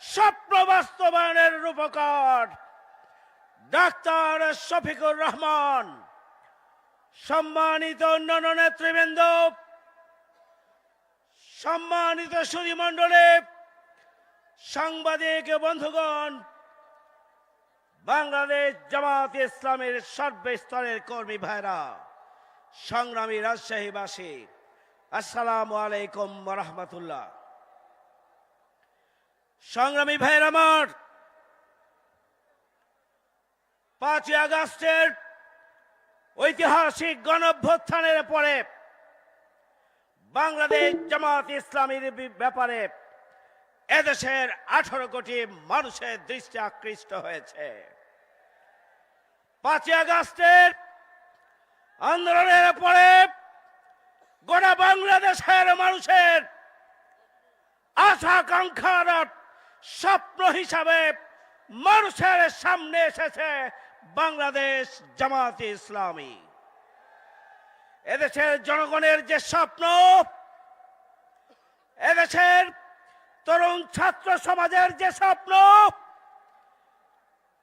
স্বপ্ন বাস্তবায়নের রূপকার ডাক্তার শফিকুর রহমান, সম্মানিত অন্যান্য নেতৃবৃন্দ, সম্মানিত সুধীমণ্ডলী, সাংবাদিক বন্ধুগণ, বাংলাদেশ জামাত ইসলামের সর্বস্তরের কর্মী ভাইরা, সংগ্রামী রাজশাহীবাসী, আসসালামু আলাইকুম ওয়া রাহমাতুল্লাহ। সংগ্রামী ভাইরা আমার, 5ই আগস্টের ঐতিহাসিক গণঅভ্যুত্থানের পরে বাংলাদেশ জামাত ইসলামীর ব্যাপারে এদেশের 18 কোটি মানুষের দৃষ্টি আকৃষ্ট হয়েছে। 5ই আগস্টের আন্দোলনের পরে গোটা বাংলাদেশের মানুষের আশা আকাঙ্ক্ষার স্বপ্ন হিসাবে মানুষের সামনে এসেছে বাংলাদেশ জামাত ইসলামী। এদেশের জনগণের যে স্বপ্ন, এদেশের তরুণ ছাত্র সমাজের যে স্বপ্ন,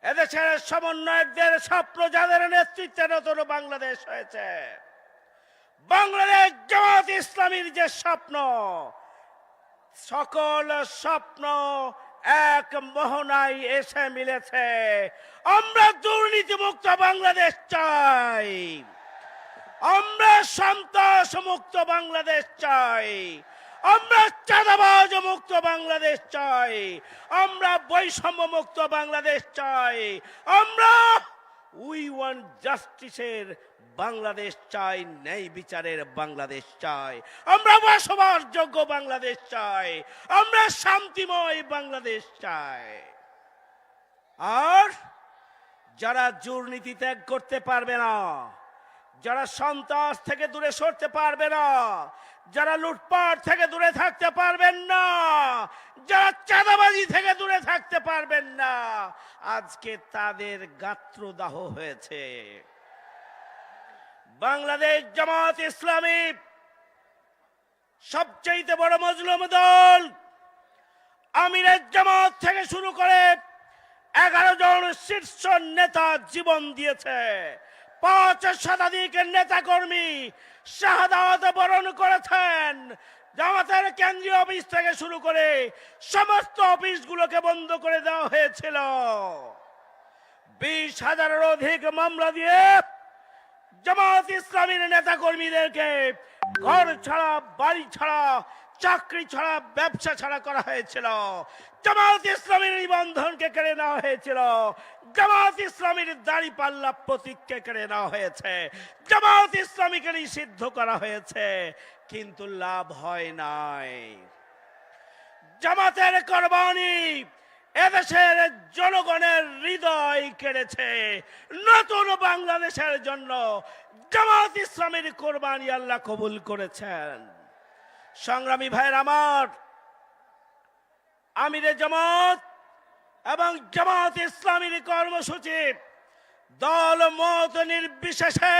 এদেশের সমন্বয়কদের স্বপ্ন, যাদের নেতৃত্বে নতুন বাংলাদেশ হয়েছে, বাংলাদেশ জামাত ইসলামীর যে স্বপ্ন, সকল স্বপ্ন এক মোহনায় এসে মিলেছে। আমরা দুর্নীতিমুক্ত বাংলাদেশ চাই, আমরা সন্ত্রাস মুক্ত বাংলাদেশ চাই, আমরা চাঁদাবাজ মুক্ত বাংলাদেশ চাই, আমরা বৈষম্য মুক্ত বাংলাদেশ চাই, আমরা উই ওয়ান্ট জাস্টিসের বাংলাদেশ চাই, ন্যায় বিচারের বাংলাদেশ চাই, আমরা বসবাসযোগ্য বাংলাদেশ চাই, আমরা শান্তিময় বাংলাদেশ চাই। আর যারা দুর্নীতি ত্যাগ করতে পারবে না, যারা সন্ত্রাস থেকে দূরে সরতে পারবে না, যারা লুটপাট থেকে দূরে থাকতে পারবেন না, যারা চাঁদাবাজি থেকে দূরে থাকতে পারবেন না, আজকে তাদের গাত্রদাহ হয়েছে। বাংলাদেশ জামাত ইসলামী সবচেয়ে বড় মজলুম দল। আমিরের জামাত থেকে শুরু করে 11 জন শীর্ষ নেতা জীবন দিয়েছে। 5 শতাধিক নেতা কর্মী শাহাদাত বরণ করেছেন। জামাতের কেন্দ্রীয় অফিস থেকে শুরু করে সমস্ত অফিসগুলোকে বন্ধ করে দেওয়া হয়েছিল। 20,000-এর অধিক মামলা দিয়ে জামাত ইসলামীর নেতা কর্মীদেরকে ঘর ছাড়া, বাড়ি ছাড়া, চাকরি ছাড়া, ব্যবসা ছাড়া করা হয়েছিল। জামাত ইসলামীর নিবন্ধনকে কেড়ে নেওয়া হয়েছিল। জামাত ইসলামীর দাড়িপাল্লা প্রতীককে কেড়ে নেওয়া হয়েছে। জামাত ইসলামীকে নিষিদ্ধ করা হয়েছে, কিন্তু লাভ হয় নাই। জামাতের কোরবানি এদেশের জনগণের হৃদয় কেড়েছে। নতুন বাংলাদেশের জন্য জামাত ইসলামীর কোরবানি আল্লাহ কবুল করেছেন। সংগ্রামী ভাইয়ের আমার, আমিরে জামাত এবং জামাত ইসলামীর কর্মসূচি দল মত নির্বিশেষে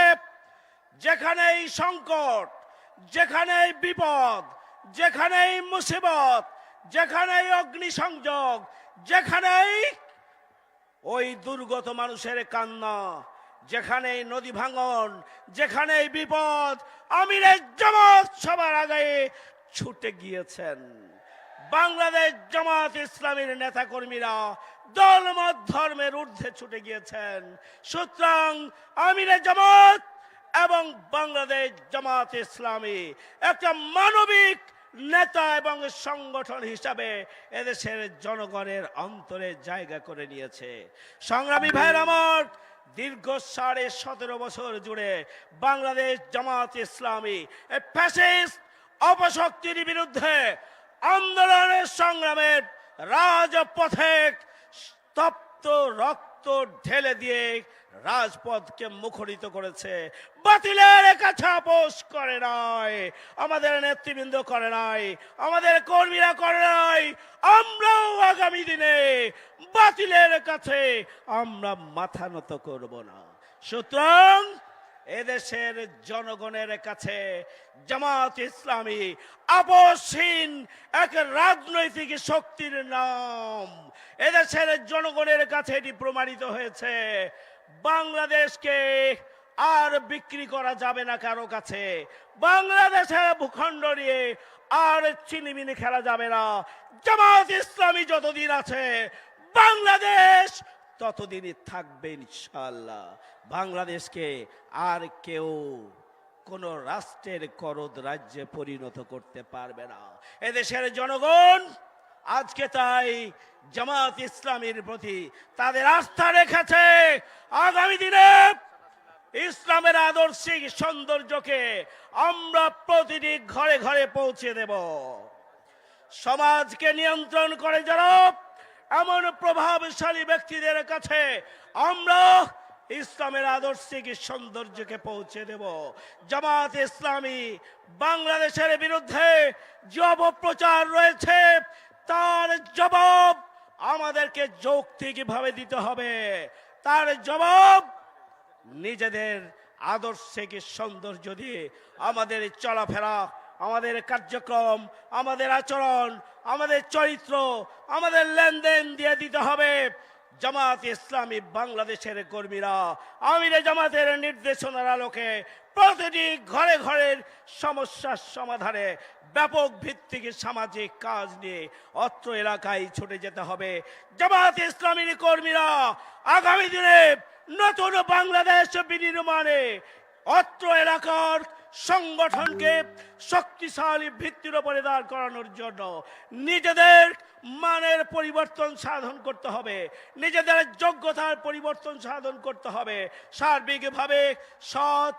যেখানেই সংকট, যেখানেই বিপদ, যেখানেই মুসিবত, যেখানেই অগ্নিসংযোগ, যেখানেই ওই দুর্গত মানুষের কান্না, যেখানেই নদী ভাঙন, যেখানেই বিপদ, আমিরের জামাত সবার আগে ছুটে গিয়েছেন। বাংলাদেশ জামাত ইসলামীর নেতাকর্মীরা দলমত ধর্মের ঊর্ধ্বে ছুটে গিয়েছেন। সুতরাং আমিরে জামাত এবং বাংলাদেশ জামাত ইসলামী একটা মানবিক নেতা এবং সংগঠন হিসাবে এদেশের জনগণের অন্তরে জায়গা করে নিয়েছে। সংগ্রামী ভাইয়ের আমার, দীর্ঘ 17.5 বছর জুড়ে বাংলাদেশ জামাত ইসলামী ফ্যাসিস্ট অপশক্তির বিরুদ্ধে আন্দোলনের সংগ্রামের রাজপথে তপ্ত রক্ত ঢেলে দিয়ে রাজপথকে মুখরিত করেছে। বাতিলের কাছে আপোষ করে নাই, আমাদের নেতৃবৃন্দ করে নাই, আমাদের কর্মীরা করে নাই। আমরাও আগামী দিনে বাতিলের কাছে আমরা মাথা নত করব না। সুতরাং এদেশের জনগণের কাছে জামাত ইসলামী আপসহীন এক রাজনৈতিক শক্তির নাম। এদেশের জনগণের কাছে এটি প্রমাণিত হয়েছে। বাংলাদেশকে আর বিক্রি করা যাবে না কারো কাছে। বাংলাদেশের ভূখণ্ড নিয়ে আর চিনিমিনি খেলা যাবে না। জামাত ইসলামী যতদিন আছে বাংলাদেশ ততদিনই থাকবে ইনশাআল্লাহ। বাংলাদেশকে আর কেউ কোন রাষ্ট্রের করদ রাজ্যে পরিণত করতে পারবে না। এদেশের জনগণ আজকে তাই জামাত ইসলামীর প্রতি তাদের আস্থা রেখেছে। আগামী দিনে ইসলামের আদর্শিক সৌন্দর্যকে আমরা প্রতিটি ঘরে ঘরে পৌঁছে দেব। সমাজকে নিয়ন্ত্রণ করে যারা এমন প্রভাবশালী ব্যক্তিদের কাছে আমরা ইসলামের আদর্শিক সৌন্দর্যকে পৌঁছে দেব। জামাত ইসলামী বাংলাদেশের বিরুদ্ধে যে অপপ্রচার রয়েছে তার জবাব আমাদেরকে যৌক্তিকভাবে দিতে হবে। তার জবাব নিজেদের আদর্শিক সৌন্দর্য দিয়ে আমাদের চলাফেরা, আমাদের কার্যক্রম, আমাদের আচরণ, আমাদের চরিত্র, আমাদের লেনদেন দিয়ে দিতে হবে। জামাত ইসলামী বাংলাদেশের কর্মীরা আমিরে জামাতের নির্দেশনার আলোকে প্রতিটি ঘরে ঘরের সমস্যার সমাধানে ব্যাপক ভিত্তিক সামাজিক কাজ নিয়ে অত্র এলাকায় ছুটে যেতে হবে। জামাত ইসলামীর কর্মীরা আগামী দিনে নতুন বাংলাদেশ বিনির্মাণে অত্র এলাকার সংগঠনকে শক্তিশালী ভিত্তির উপরে দাঁড় করানোর জন্য নিজেদের মানের পরিবর্তন সাধন করতে হবে, নিজেদের যোগ্যতার পরিবর্তন সাধন করতে হবে। সার্বিকভাবে সৎ,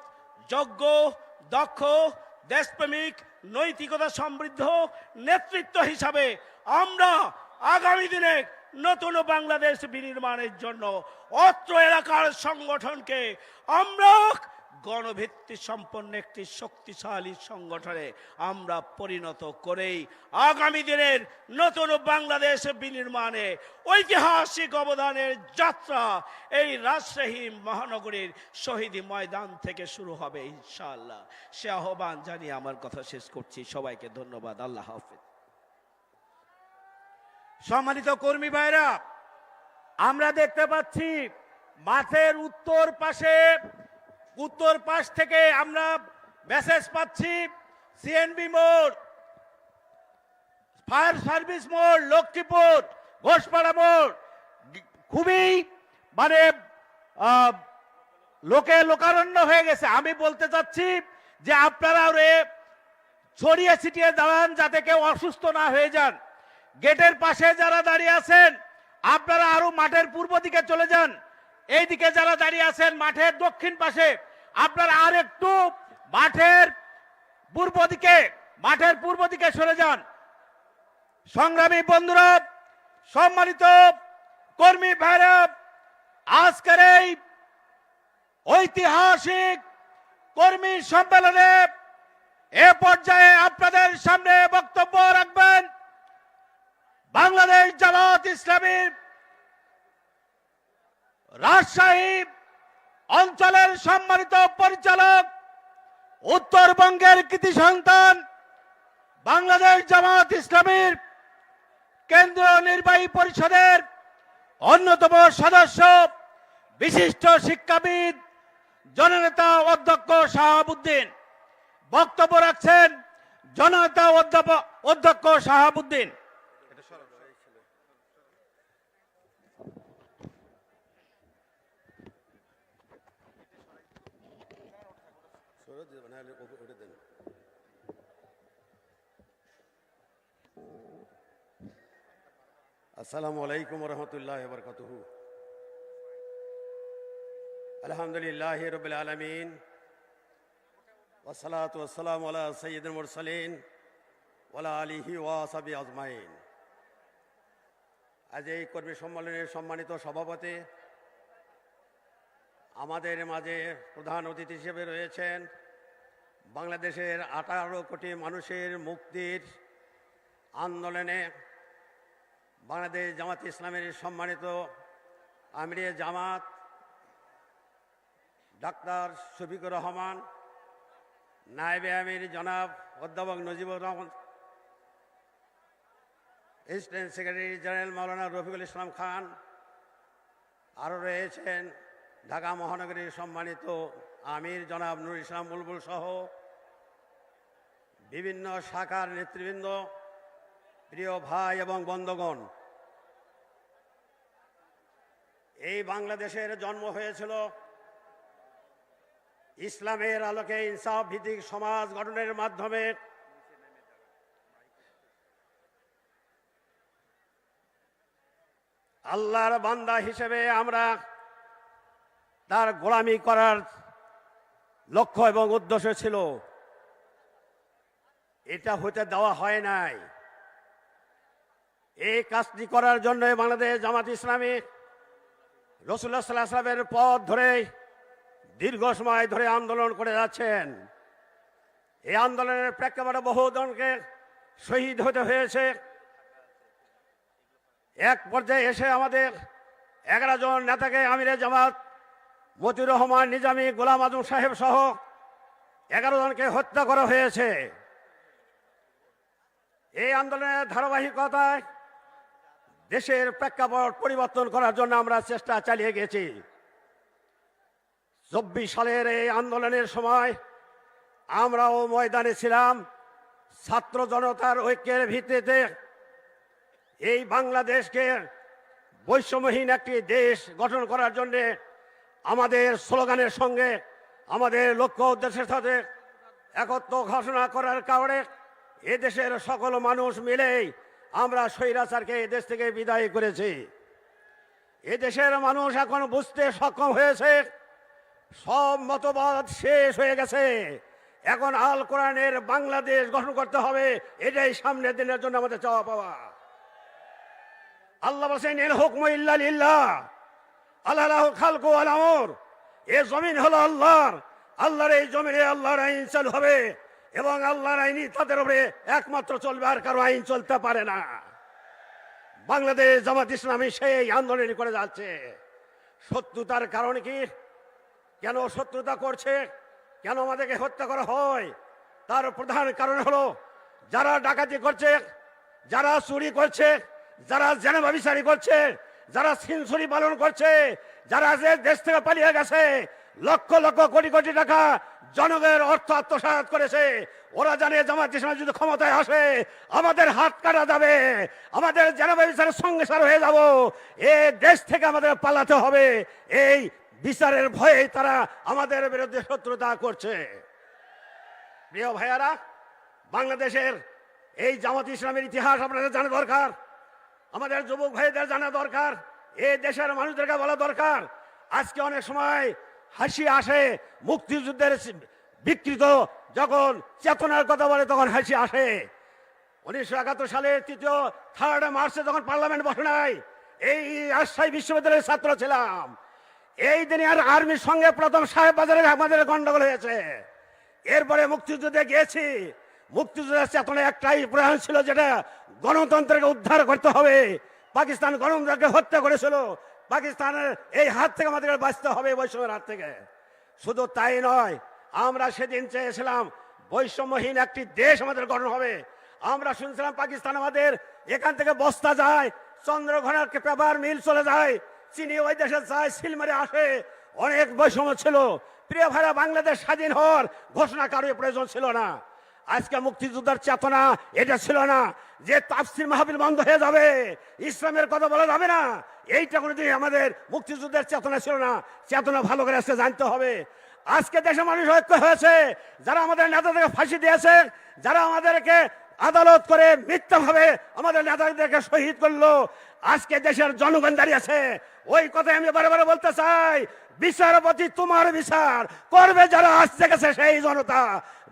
যোগ্য, দক্ষ, দেশপ্রেমিক, নৈতিকতা সমৃদ্ধ নেতৃত্ব হিসাবে আমরা আগামী দিনে নতুন বাংলাদেশ বিনির্মাণের জন্য অত্র এলাকার সংগঠনকে আমরা গণভিত্তি সম্পন্ন একটি শক্তিশালী সংগঠনে আমরা পরিণত করেই আগামী দিনের নতুন বাংলাদেশ বিনির্মাণে ঐতিহাসিক অবদানের যাত্রা এই রাজশাহী মহানগরীর শহীদ ময়দান থেকে শুরু হবে ইনশাআল্লাহ। সে আহ্বান জানিয়ে আমার কথা শেষ করছি। সবাইকে ধন্যবাদ। আল্লাহ হাফেজ। সম্মানিত কর্মী ভাইরা, আমরা দেখতে পাচ্ছি মাঠের উত্তর পাশ থেকে আমরা মেসেজ পাচ্ছি সিএনবি মোড়, ফায়ার সার্ভিস মোড়, লক্ষ্মীপুর, ঘোষপাড়া মোড় খুবই লোকে লোকারণ্য হয়ে গেছে। আমি বলতে চাচ্ছি যে আপনারা ছড়িয়ে ছিটিয়ে দাঁড়ান যাতে কেউ অসুস্থ না হয়ে যান। গেটের পাশে যারা দাঁড়িয়ে আছেন আপনারা আরো মাঠের পূর্ব দিকে চলে যান। এইদিকে যারা দাঁড়িয়ে আছেন মাঠের দক্ষিণ পাশে আপনারা আর একটু মাঠের পূর্ব দিকে সরে যান। সংগ্রামী বন্ধুরা, সম্মানিত কর্মী ভাইরা, আজকের এই ঐতিহাসিক কর্মী সম্মেলনে এ পর্যায়ে আপনাদের সামনে বক্তব্য রাখবেন বাংলাদেশ জামাত ইসলামীর রাজশাহী অঞ্চলের সম্মানিত পরিচালক, উত্তরবঙ্গের কৃতি সন্তান, বাংলাদেশ জামাত ইসলামীর কেন্দ্রীয় নির্বাহী পরিষদের অন্যতম সদস্য, বিশিষ্ট শিক্ষাবিদ, জননেতা অধ্যক্ষ শাহাবুদ্দিন। বক্তব্য রাখছেন জননেতা অধ্যক্ষ শাহাবুদ্দিন। আসসালামু আলাইকুম রহমতুল্লাহ বরকাতুহু। আলহামদুলিল্লাহ রবিল আলমিন, ওয়াসসালাতু ওয়াসসালামু আলা সাইয়্যিদিল মুরসালিন ওয়ালা আলিহি ওয়াসাহবিহি আজমাইন। আজ এই কর্মী সম্মেলনের সম্মানিত সভাপতি, আমাদের মাঝে প্রধান অতিথি হিসেবে রয়েছেন বাংলাদেশের 18 কোটি মানুষের মুক্তির আন্দোলনে বাংলাদেশ জামাত ইসলামের সম্মানিত আমিরে জামাত ডাক্তার শফিকুর রহমান, নায়েবে আমির জনাব অধ্যাপক Najibur Rahman, assistant secretary general মাওলানা রফিকুল ইসলাম খান, আরও রয়েছেন ঢাকা মহানগরীর সম্মানিত আমির জনাব নুর ইসলাম বুলবুল সহ বিভিন্ন শাখার নেতৃবৃন্দ, প্রিয় ভাই এবং বন্ধুগণ, এই বাংলাদেশের জন্ম হয়েছিল ইসলামের আলোকে ইনসাফ ভিত্তিক সমাজ গঠনের মাধ্যমে। আল্লাহর বান্দা হিসেবে আমরা তার গোলামি করার লক্ষ্য এবং উদ্দেশ্য ছিল, এটা হতে দেওয়া হয় নাই। এই কাজটি করার জন্য বাংলাদেশ জামাত ইসলামী রাসূলুল্লাহ সাল্লাল্লাহু আলাইহি ওয়াসাল্লামের পথ ধরে দীর্ঘ সময় ধরে আন্দোলন করে যাচ্ছেন। এই আন্দোলনের প্রেক্ষাপটে বহু জনকে শহীদ হতে হয়েছে। এক পর্যায়ে এসে আমাদের 11 জন নেতাকে আমিরে জামাত মতিউর রহমান নিজামী, গোলাম আজম সাহেব সহ 11 জনকে হত্যা করা হয়েছে। এই আন্দোলনের ধারাবাহিকতায় দেশের প্রেক্ষাপট পরিবর্তন করার জন্য আমরা চেষ্টা চালিয়ে গেছি। 24 সালের এই আন্দোলনের সময় আমরাও ময়দানে ছিলাম। ছাত্র জনতার ঐক্যের ভিত্তিতে এই বাংলাদেশকে বৈষম্যহীন একটি দেশ গঠন করার জন্য আমাদের স্লোগানের সঙ্গে আমাদের লক্ষ্য উদ্দেশ্যের সাথে একত্র ঘোষণা করার কারণে এদেশের সকল মানুষ মিলেই আমরা স্বৈরাচারকে এদেশ থেকে বিদায় করেছি। এদেশের মানুষ এখন বুঝতে সক্ষম হয়েছে সব মতবাদ শেষ হয়ে গেছে, এখন আল কোরআনের বাংলাদেশ গঠন করতে হবে। এটাই সামনের দিনের জন্য আমাদের চাওয়া পাওয়া। আল্লাহ বলেছেন ইল হুকমু ইল্লা লিল্লাহ আলা লাহু খালকু ওয়াল আমর। এই জমিন হলো আল্লাহর, আল্লাহর এই জমিনে আল্লাহর আইন চালু হবে এবং আল্লাহর আইনই তাদের উপরে একমাত্র চলবে, আর কারো আইন চলতে পারে না। বাংলাদেশ জামাত ইসলামী সেই আন্দোলন করে যাচ্ছে। শত্রুতার কারণ কি? কেন শত্রুতা করছে? কেন আমাদেরকে হত্যা করা হয়? তার প্রধান কারণ হলো যারা ডাকাতি করছে, যারা চুরি করছে, যারা জেনাবাবিচারি করছে, যারা সেঞ্চুরি পালন করছে, যারা যে দেশ থেকে পালিয়ে গেছে, লক্ষ লক্ষ কোটি কোটি টাকা জনগণের অর্থ আত্মসাৎ করেছে। ওরা জানে জামাত ইসলাম যদি ক্ষমতায় আসে আমাদের হাত কাটা যাবে, আমাদের জেনাবাবিচারের সঙ্গে সার হয়ে যাব, এই দেশ থেকে আমাদের পালাতে হবে। এই বিচারের ভয়ে তারা আমাদের বিরুদ্ধে শত্রুতা করছে। প্রিয় ভাইয়ারা, বাংলাদেশের এই জামাত ইসলামের ইতিহাস আপনাদের জানা দরকার, আমাদের যুবক ভাইদের জানা দরকার, এই দেশের মানুষদেরকে বলা দরকার। আজকে অনেক সময় হাসি আসে, মুক্তিযুদ্ধের বিকৃত যখন চেতনার কথা বলে তখন হাসি আসে। 1971 সালের 3 মার্চে যখন পার্লামেন্ট বসে নাই, এই রাজশাহী বিশ্ববিদ্যালয়ের ছাত্র ছিলাম। এই দিনে আর আর্মির সঙ্গে প্রথম সাহেববাজারে আমাদের গন্ডগোল হয়েছে। এরপরে মুক্তিযুদ্ধে গিয়েছি। মুক্তিযুদ্ধের চেতনা একটাই প্রধান ছিল, যেটা গণতন্ত্রকে উদ্ধার করতে হবে। পাকিস্তান গণতন্ত্রকে হত্যা করেছিল, পাকিস্তানের এই হাত থেকে আমাদের বাঁচতে হবে, বৈষম্যের হাত থেকে। শুধু তাই নয়, আমরা সেদিন চেয়েছিলাম বৈষম্যহীন একটি দেশ আমাদের গঠন হবে। আমরা শুনছিলাম পাকিস্তান আমাদের এখান থেকে বস্তা যায়, চন্দ্রঘোনার পেপার মিল চলে যায়, চিনি ওই দেশে যায়, সিলমারে আসে, অনেক বৈষম্য ছিল। প্রিয় ভাইরা, বাংলাদেশ স্বাধীন হওয়ার ঘোষণা কারোর প্রয়োজন ছিল না। আজকে মুক্তিযুদ্ধের চেতনা এটা ছিল না যে তাফসীর মাহফিল বন্ধ হয়ে যাবে, ইসলামের কথা বলা যাবে না। এইটা কোনোদিন আমাদের মুক্তিযুদ্ধের চেতনা ছিল না। চেতনা ভালো করে আজকে জানতে হবে। আজকে দেশের মানুষ ঐক্য হয়েছে। যারা আমাদের নেতাদেরকে ফাঁসি দিয়েছে, যারা আমাদেরকে আদালত করে মিথ্যাভাবে আমাদের নেতাদেরকে শহীদ করলো, আজকে দেশের জনগণ দাঁড়িয়েছে। ওই কথা আমি বারে বলতে চাই, বিচারপতি তোমার বিচার করবে যারা আজ দেখেছে সেই জনতা।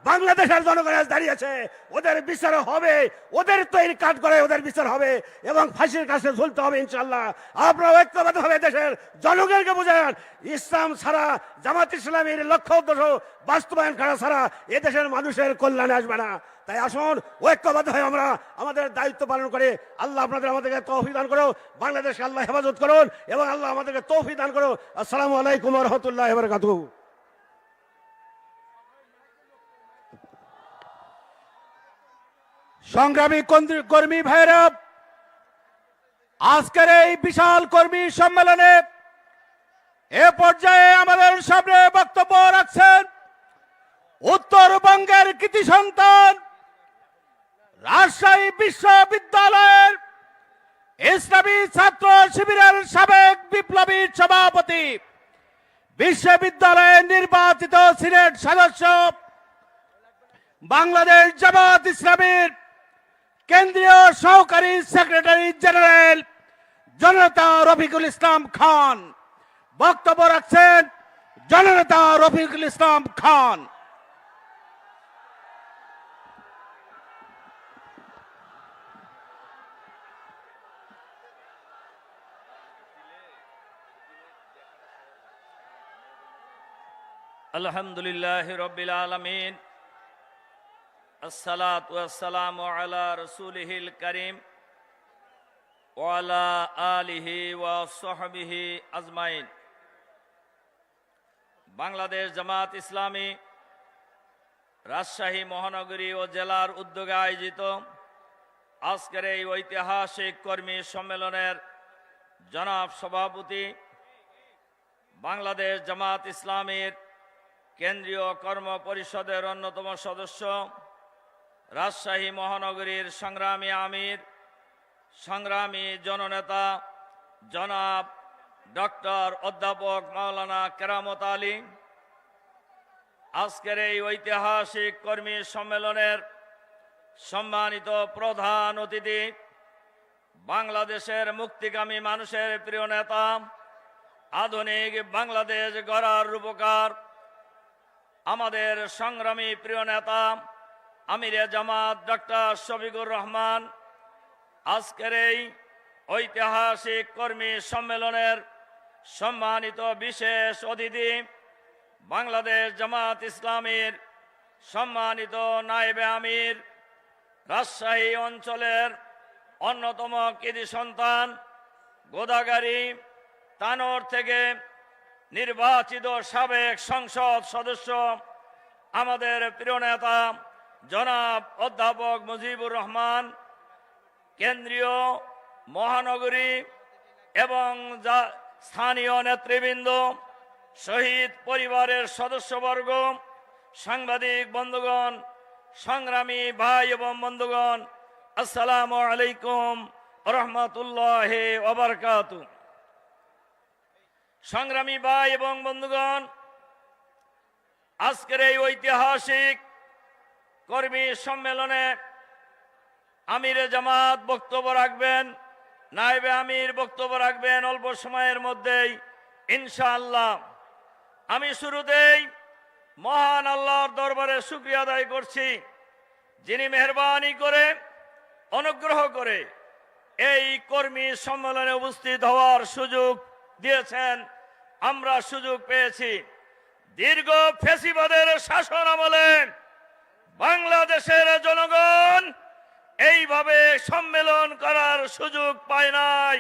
বাংলাদেশের জনগণ আজ দাঁড়িয়েছে, ওদের বিচার হবে, ওদের তৈরি কাজ করে ওদের বিচার হবে এবং ফাঁসির কাছে ঝুলতে হবে ইনশাল্লাহ। আপনারা ঐক্যবদ্ধ হবে দেশের জনগণকে বুঝেন, ইসলাম ছাড়া, জামাত ইসলামের লক্ষ্য উদ্দেশ্য বাস্তবায়ন করা ছাড়া এ দেশের মানুষের কল্যাণে আসবে না। তাই আসুন ঐক্যবদ্ধ হয়ে আমরা আমাদের দায়িত্ব পালন করে আল্লাহ আমাদেরকে তৌফিক দান করো, বাংলাদেশকে আল্লাহ হেফাজত করুন এবং আল্লাহ আমাদেরকে তৌফিক দান করো। আসসালামু আলাইকুম ওয়া রাহমাতুল্লাহি ওয়া বারাকাতুহু। সংগ্রামী কর্মী ভাইরা, আজকের এই বিশাল কর্মী সম্মেলনে এ পর্যায়ে আমাদের সামনে বক্তব্য রাখছেন উত্তরবঙ্গের কৃতি সন্তান, রাজশাহী বিশ্ববিদ্যালয়ের ইসলামী ছাত্র শিবিরের সাবেক বিপ্লবী সভাপতি, বিশ্ববিদ্যালয়ের নির্বাচিত সিনেট সদস্য, বাংলাদেশ জামাত ইসলামীর কেন্দ্রীয় সহকারী সেক্রেটারি জেনারেল জননেতা রফিকুল ইসলাম খান। বক্তব্য রাখছেন জননেতা রফিকুল ইসলাম খান। আলহামদুলিল্লাহ রব্বিল আলামিন, আসসালাতু ওয়াসসালামু আলা রাসূলিহিল কারীম ওয়া আলা আলিহি ওয়া সাহবিহি আজমাইন। বাংলাদেশ জামাত ইসলামী রাজশাহী মহানগরী ও জেলার উদ্যোগে আয়োজিত আজকের এই ঐতিহাসিক কর্মী সম্মেলনের জনাব সভাপতি, বাংলাদেশ জামাত ইসলামীর কেন্দ্রীয় কর্ম পরিষদের অন্যতম সদস্য, রাজশাহী মহানগরীর সংগ্রামী আমির, সংগ্রামী জননেতা জনাব ডক্টর অধ্যাপক মাওলানা কেরামত আলী, আজকের এই ঐতিহাসিক কর্মী সম্মেলনের সম্মানিত প্রধান অতিথি, বাংলাদেশের মুক্তিকামী মানুষের প্রিয় নেতা, আধুনিক বাংলাদেশ গড়ার রূপকার, আমাদের সংগ্রামী প্রিয় নেতা আমিরে জামাত ডক্টর শফিকুর রহমান, আজকের এই ঐতিহাসিক কর্মী সম্মেলনের সম্মানিত বিশেষ অতিথি, বাংলাদেশ জামাত ইসলামীর সম্মানিত নায়েবে আমির, রাজশাহী অঞ্চলের অন্যতম কৃতি সন্তান, গোদাগাড়ী তানোর থেকে নির্বাচিত সাবেক সংসদ সদস্য, আমাদের প্রিয় নেতা জনাব অধ্যাপক মুজিবুর রহমান, কেন্দ্রীয় মহানগরী এবং স্থানীয় নেতৃবৃন্দ, শহীদ পরিবারের সদস্যবর্গ, সাংবাদিক বন্ধুগণ, সংগ্রামী ভাই এবং বন্ধুগণ, আসসালামু আলাইকুম রহমতুল্লাহি ওয়া বারাকাতুহু। সংগ্রামী ভাই এবং বন্ধুগণ, আজকের এই ঐতিহাসিক কর্মী সম্মেলনে আমিরে জামাত বক্তব্য রাখবেন, নায়েবে আমির বক্তব্য রাখবেন অল্প সময়ের মধ্যেই ইনশাআল্লাহ। আমি শুরুতেই মহান আল্লাহর দরবারে শুকরিয়া আদায় করছি, যিনি মেহেরবানি করে অনুগ্রহ করে এই কর্মী সম্মেলনে উপস্থিত হওয়ার সুযোগ দিয়েছেন। আমরা সুযোগ পেয়েছি। দীর্ঘ ফ্যাসিবাদের শাসন আমলে বাংলাদেশের জনগণ এইভাবে সম্মেলন করার সুযোগ পায় নাই।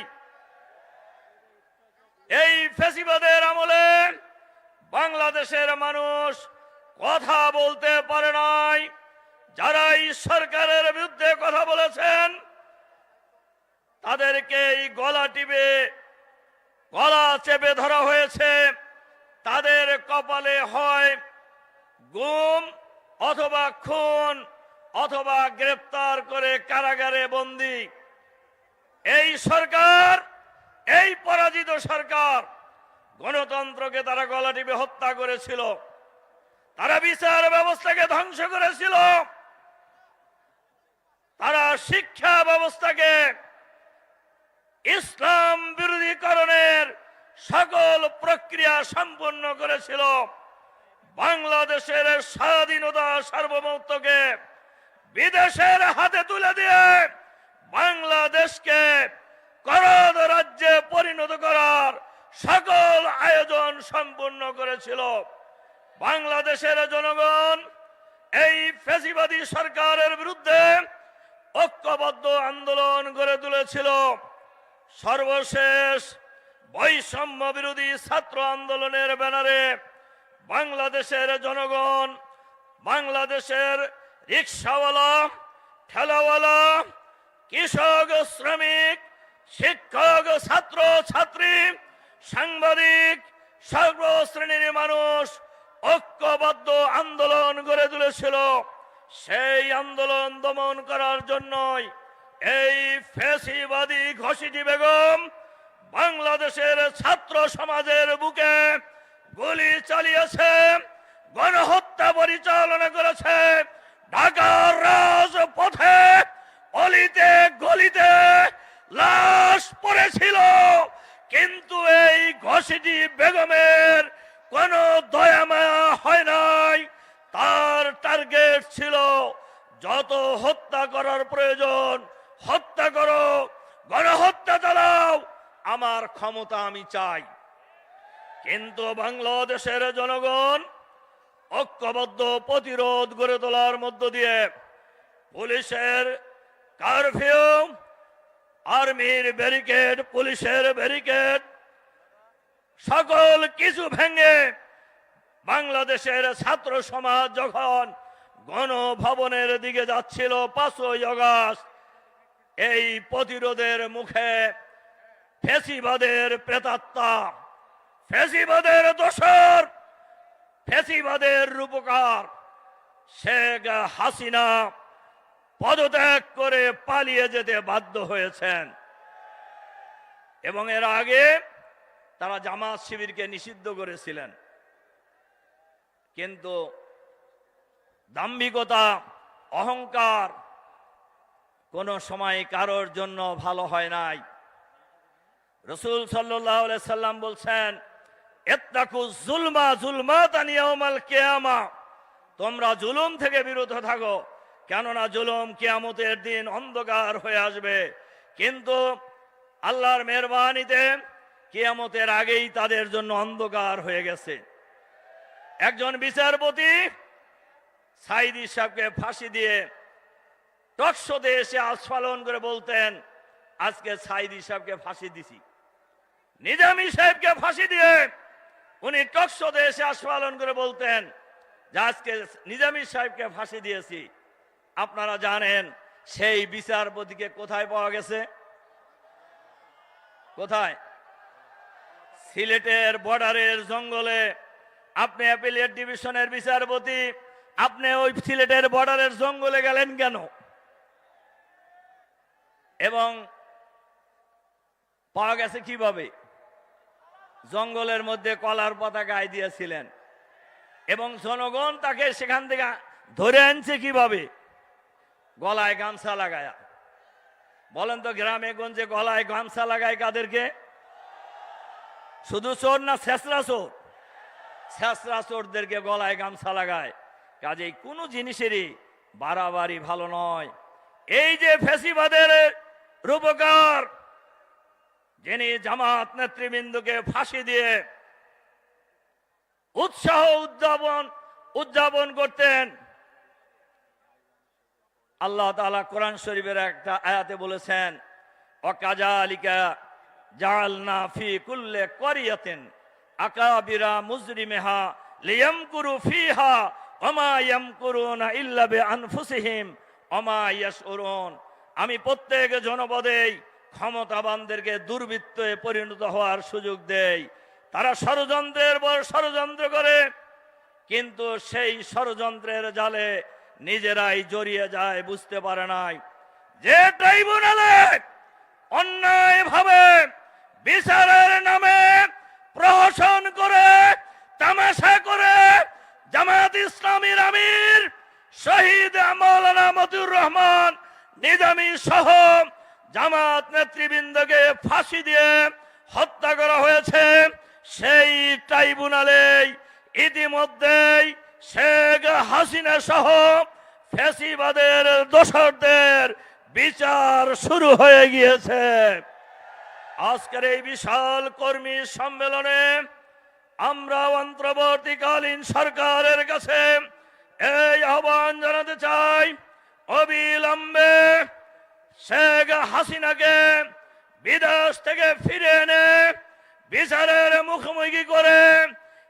এই ফ্যাসিবাদের আমলে বাংলাদেশের মানুষ কথা বলতে পারে নাই। যারা এই সরকারের বিরুদ্ধে কথা বলেছেন তাদেরকে এই গলা চেপে ধরা হয়েছে। তাদের কপালে হয় গুম অথবা খুন অথবা গ্রেফতার করে কারাগারে বন্দী। এই সরকার, এই পরাজিত সরকার গণতন্ত্রকে তারা গলা টিপে হত্যা করেছিল। তারা বিচার ব্যবস্থাকে ধ্বংস করেছিল। তারা শিক্ষা ব্যবস্থাকে ইসলাম বিরোধীকরণের সকল প্রক্রিয়া সম্পন্ন করেছিল। বাংলাদেশের স্বাধীনতা সার্বভৌমত্বকে বিদেশের হাতে তুলে দিয়ে বাংলাদেশকে করদ রাজ্যে পরিণত করার সকল আয়োজন সম্পূর্ণ করেছিল। বাংলাদেশের জনগণ এই ফ্যাসিবাদী সরকারের বিরুদ্ধে ঐক্যবদ্ধ আন্দোলন গড়ে তুলেছিল। সর্বশেষ বৈষম্য বিরোধী ছাত্র আন্দোলনের ব্যানারে বাংলাদেশের জনগণ, বাংলাদেশের রিকশাওয়ালা, ঠেলাওয়ালা, কৃষক, শ্রমিক, শিক্ষক, ছাত্র ছাত্রী, সাংবাদিক, সর্বশ্রেণীর মানুষ ঐক্যবদ্ধ আন্দোলন গড়ে তুলেছিল। সেই আন্দোলন দমন করার জন্যই এই ফ্যাসিবাদী ঘসিটি বেগম বাংলাদেশের ছাত্র সমাজের বুকে গুলি চালিয়েছে, গণহত্যা পরিচালনা করেছে। ঢাকার রাজপথে অলিতে গলিতে লাশ পড়েছিল, কিন্তু এই ঘসিটি বেগমের কোনো দয়া মায়া হয় নাই। তার টার্গেট ছিল যত হত্যা করার প্রয়োজন হত্যা করো, গণহত্যা চালাও, আমার ক্ষমতা আমি চাই। কিন্তু বাংলাদেশের জনগণ ঐক্যবদ্ধ প্রতিরোধ গড়ে তোলার মধ্য দিয়ে পুলিশের কারফিউ, আর্মির ব্যারিকেড, পুলিশের ব্যারিকেড সকল কিছু ভেঙে বাংলাদেশের ছাত্র সমাজ যখন গণভবনের দিকে যাচ্ছিল 5ই আগস্ট, এই প্রতিরোধের মুখে ফ্যাসিবাদের প্রেতাত্মা, ফ্যাসিবাদের দোসর, ফ্যাসিবাদের রূপকার শেখ হাসিনা পদত্যাগ করে পালিয়ে যেতে বাধ্য হয়েছেন। এবং এর আগে তারা জামাত শিবিরকে নিষিদ্ধ করেছিলেন। কিন্তু দাম্ভিকতা, অহংকার কোন সময় কারোর জন্য ভালো হয় নাই। রাসূল সাল্লাল্লাহু আলাইহি সাল্লাম বলছেন, ইত্তাকু যুলমা যুলমাতান ইয়াউমাল কিয়ামা, তোমরা জুলুম থেকে বিরত থাকো, কেননা জুলুম কিয়ামতের দিন অন্ধকার হয়ে আসবে। কিন্তু আল্লাহর মেহেরবানিতে কিয়ামতের আগেই তাদের জন্য অন্ধকার হয়ে গেছে। একজন বিচারপতি সাইদি সাহেবকে ফাঁসি দিয়ে টকশোতে এসে আস্ফালন করে বলতেন, আজকে সাইদি সাহেবকে ফাঁসি দিছি। নিজামী সাহেবকে ফাঁসি দিয়ে উনি টকশোতে এসে আস্ফালন করে বলতেন যে আজকে নিজামী সাহেবকে ফাঁসি দিয়েছি। আপনারা জানেন সেই বিচারপতিকে কোথায় পাওয়া গেছে? কোথায়? সিলেটের বর্ডারের জঙ্গলে। আপনি অ্যাপিলেট ডিভিশনের বিচারপতি, আপনি ওই সিলেটের বর্ডারের জঙ্গলে গেলেন কেন? এবং পাওয়া গেছে কিভাবে? জঙ্গলের মধ্যে কলার পাতা গায়ে দিয়েছিলেন এবং জনগণ তাকে সেখান থেকে ধরে আনছে কিভাবে? গলায় গামছা লাগায়া। বলেন তো গ্রামে গঞ্জে গলায় গামছা লাগায় কাদেরকে? শুধু চোর না ছেঁচড়া চোর? ছেঁচড়া চোরদেরকে গলায় গামছা লাগায়। কাজেই কোনো জিনিসেরই বাড়াবাড়ি ভালো নয়। এই যে ফ্যাসিবাদের রূপকার, যিনি জামাত নেতৃবৃন্দকে ফাঁসি দিয়ে উৎসাহ উদযাপন করতেন, আল্লাহ তাআলা কোরআন শরীফের একটা আয়াতে বলেছেন, ওয়াকাযালিকা জাআলনা ফি কুল্লি ক্বরিয়াতিন আকাবিরা মুজরিমিহা লিয়ামকুরু ফিহা ওমা ইয়ামকুরুনা ইল্লা বিআনফুসিহিম ওমা ইয়াশউরুন। আমি প্রত্যেক জনপদেই ক্ষমতাবানদেরকে দুর্বৃত্তে পরিণত হওয়ার সুযোগ দেই। তারা ষড়যন্ত্রের পর ষড়যন্ত্র করে, কিন্তু সেই ষড়যন্ত্রের জালে নিজেরাই জড়িয়ে যায়, বুঝতে পারে নাই। যে ট্রাইব্যুনালে অন্যায়ভাবে বিচারের নামে প্রহসন করে, তামাশা করে জামায়াত ইসলামীর আমির শহীদ মাওলানা মতিউর রহমান নিজামী সহ জামাত নেতৃবৃন্দকে ফাঁসি দিয়ে হত্যা করা হয়েছে, সেই ট্রাইব্যুনালে ইতিমধ্যেই শেখ হাসিনা সহ ফ্যাসিবাদের দোসরদের বিচার শুরু হয়ে গিয়েছে। আজকের এই বিশাল কর্মী সম্মেলনে আমরা অন্তর্বর্তীকালীন সরকারের কাছে এই আহ্বান জানাতে চাই, অবিলম্বে শেখ হাসিনাকে বিদেশ থেকে ফিরে এনে বিচারের মুখোমুখি করে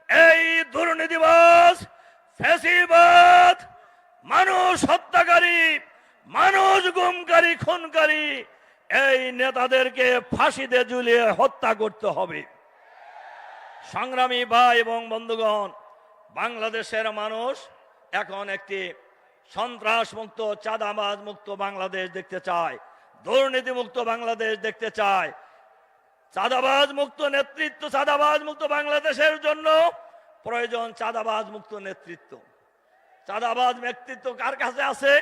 এই দুর্নীতিবাজ, ফ্যাসিবাদ, মানুষ হত্যাকারী, মানুষ গুমকারী খুনকারী এই নেতাদেরকে ফাঁসিতে ঝুলিয়ে হত্যা করতে হবে। সংগ্রামী ভাই এবং বন্ধুগণ, বাংলাদেশের মানুষ এখন একটি সন্ত্রাস মুক্ত, চাঁদাবাজ মুক্ত বাংলাদেশ দেখতে চায়, দুর্নীতি মুক্ত বাংলাদেশ দেখতে চায়। চাঁদাবাজ মুক্ত নেতৃত্ব, চাঁদাবাজ মুক্ত বাংলাদেশের জন্য প্রয়োজন চাঁদাবাজ মুক্ত নেতৃত্ব। চাঁদাবাজ নেতৃত্ব কার কাছে আছে?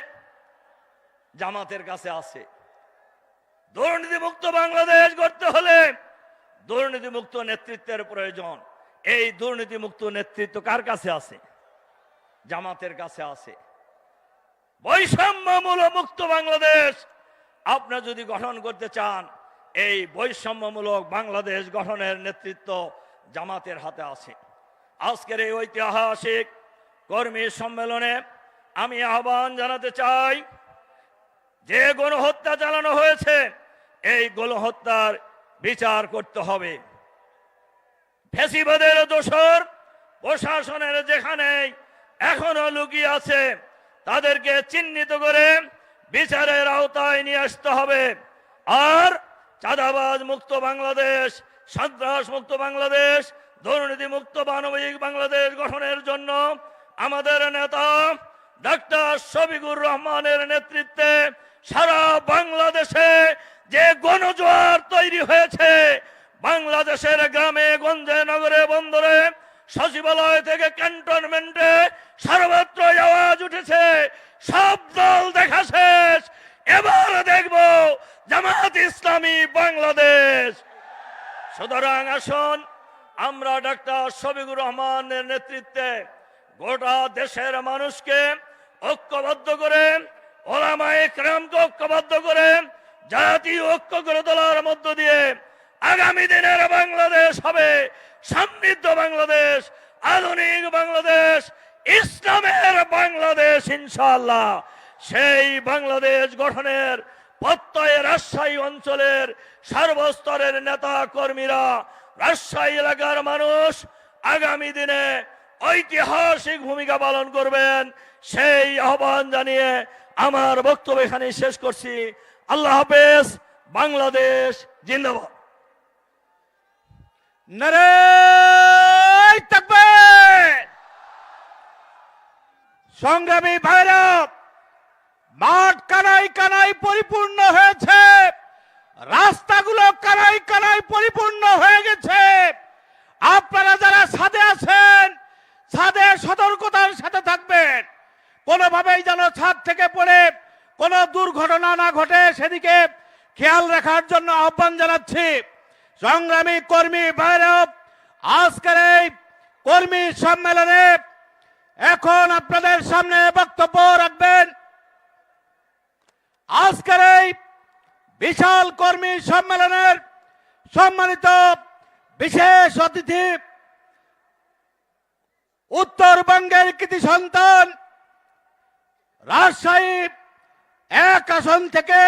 জামাতের কাছে আছে। দুর্নীতি মুক্ত বাংলাদেশ গড়তে হলে দুর্নীতি মুক্ত নেতৃত্বের প্রয়োজন। এই দুর্নীতি মুক্ত নেতৃত্ব কার কাছে আছে? জামাতের কাছে আছে। বৈষম্যমূলক মুক্ত বাংলাদেশ আপনি যদি গঠন করতে চান, এই বৈষম্যমূলক বাংলাদেশ গঠনের নেতৃত্ব জামাতের হাতে আছে। আজকের এই ঐতিহাসিক কর্মী সম্মেলনে আমি আহ্বান জানাতে চাই, যে গণহত্যা চালানো হয়েছে এই গণহত্যার বিচার করতে হবে। ফ্যাসিবাদের দোসর প্রশাসনের যেখানে এখনো লুকিয়ে আছে তাদেরকে চিহ্নিত করে বিচারের আওতায় নিয়ে আসতে হবে। আর চাঁদাবাজ মুক্ত বাংলাদেশ, সন্ত্রাস মুক্ত বাংলাদেশ, দুর্নীতি মুক্ত মানবিক বাংলাদেশ গঠনের জন্য আমাদের নেতা ডাক্তার শফিকুর রহমানের নেতৃত্বে সারা বাংলাদেশে যে গণজোয়ার তৈরি হয়েছে, বাংলাদেশের গ্রামে গঞ্জে নগরে বন্দরে সচিবালয় থেকে ক্যান্টনমেন্টে সর্বত্র আওয়াজ উঠেছে, সব দল দেখা শেষ, এবার দেখব জামাত ইসলামী বাংলাদেশ। সুতরাং আসুন আমরা ডাক্তার শফিকুর রহমানের নেতৃত্বে গোটা দেশের মানুষকে ঐক্যবদ্ধ করে, ওলামায়ে কেরামকে ঐক্যবদ্ধ করে, জাতীয় ঐক্য করে তোলার মধ্য দিয়ে আগামী দিনের বাংলাদেশ হবে সমৃদ্ধ বাংলাদেশ, আধুনিক বাংলাদেশ, ইসলামের বাংলাদেশ ইনশাআল্লাহ। সেই বাংলাদেশ গঠনের প্রত্যয়ে রাজশাহী অঞ্চলের সর্বস্তরের নেতা কর্মীরা, রাজশাহী এলাকার মানুষ আগামী দিনে ঐতিহাসিক ভূমিকা পালন করবেন, সেই আহ্বান জানিয়ে আমার বক্তব্য এখানে শেষ করছি। আল্লাহ হাফেজ। বাংলাদেশ জিন্দাবাদ। নারায়ে তাকবীর। সংগ্রামী ভাইরা, মাঠ কানাই কানাই পরিপূর্ণ হয়েছে, রাস্তাগুলো কানাই কানাই পরিপূর্ণ হয়ে গেছে। আপনারা যারা ছাদে আছেন, ছাদে সতর্কতার সাথে থাকবেন, কোনোভাবেই যেন ছাদ থেকে পড়ে কোনো দুর্ঘটনা না ঘটে সেদিকে খেয়াল রাখার জন্য আহ্বান জানাচ্ছি। সংগ্রামী কর্মী ভাইরা, আজকের এই কর্মী সম্মেলনে এখন আপনাদের সামনে বক্তব্য রাখবেন আজকের এই বিশাল কর্মী সম্মেলনের সম্মানিত বিশেষ অতিথি, উত্তরবঙ্গের কৃতি সন্তান, রাজশাহী 1 আসন থেকে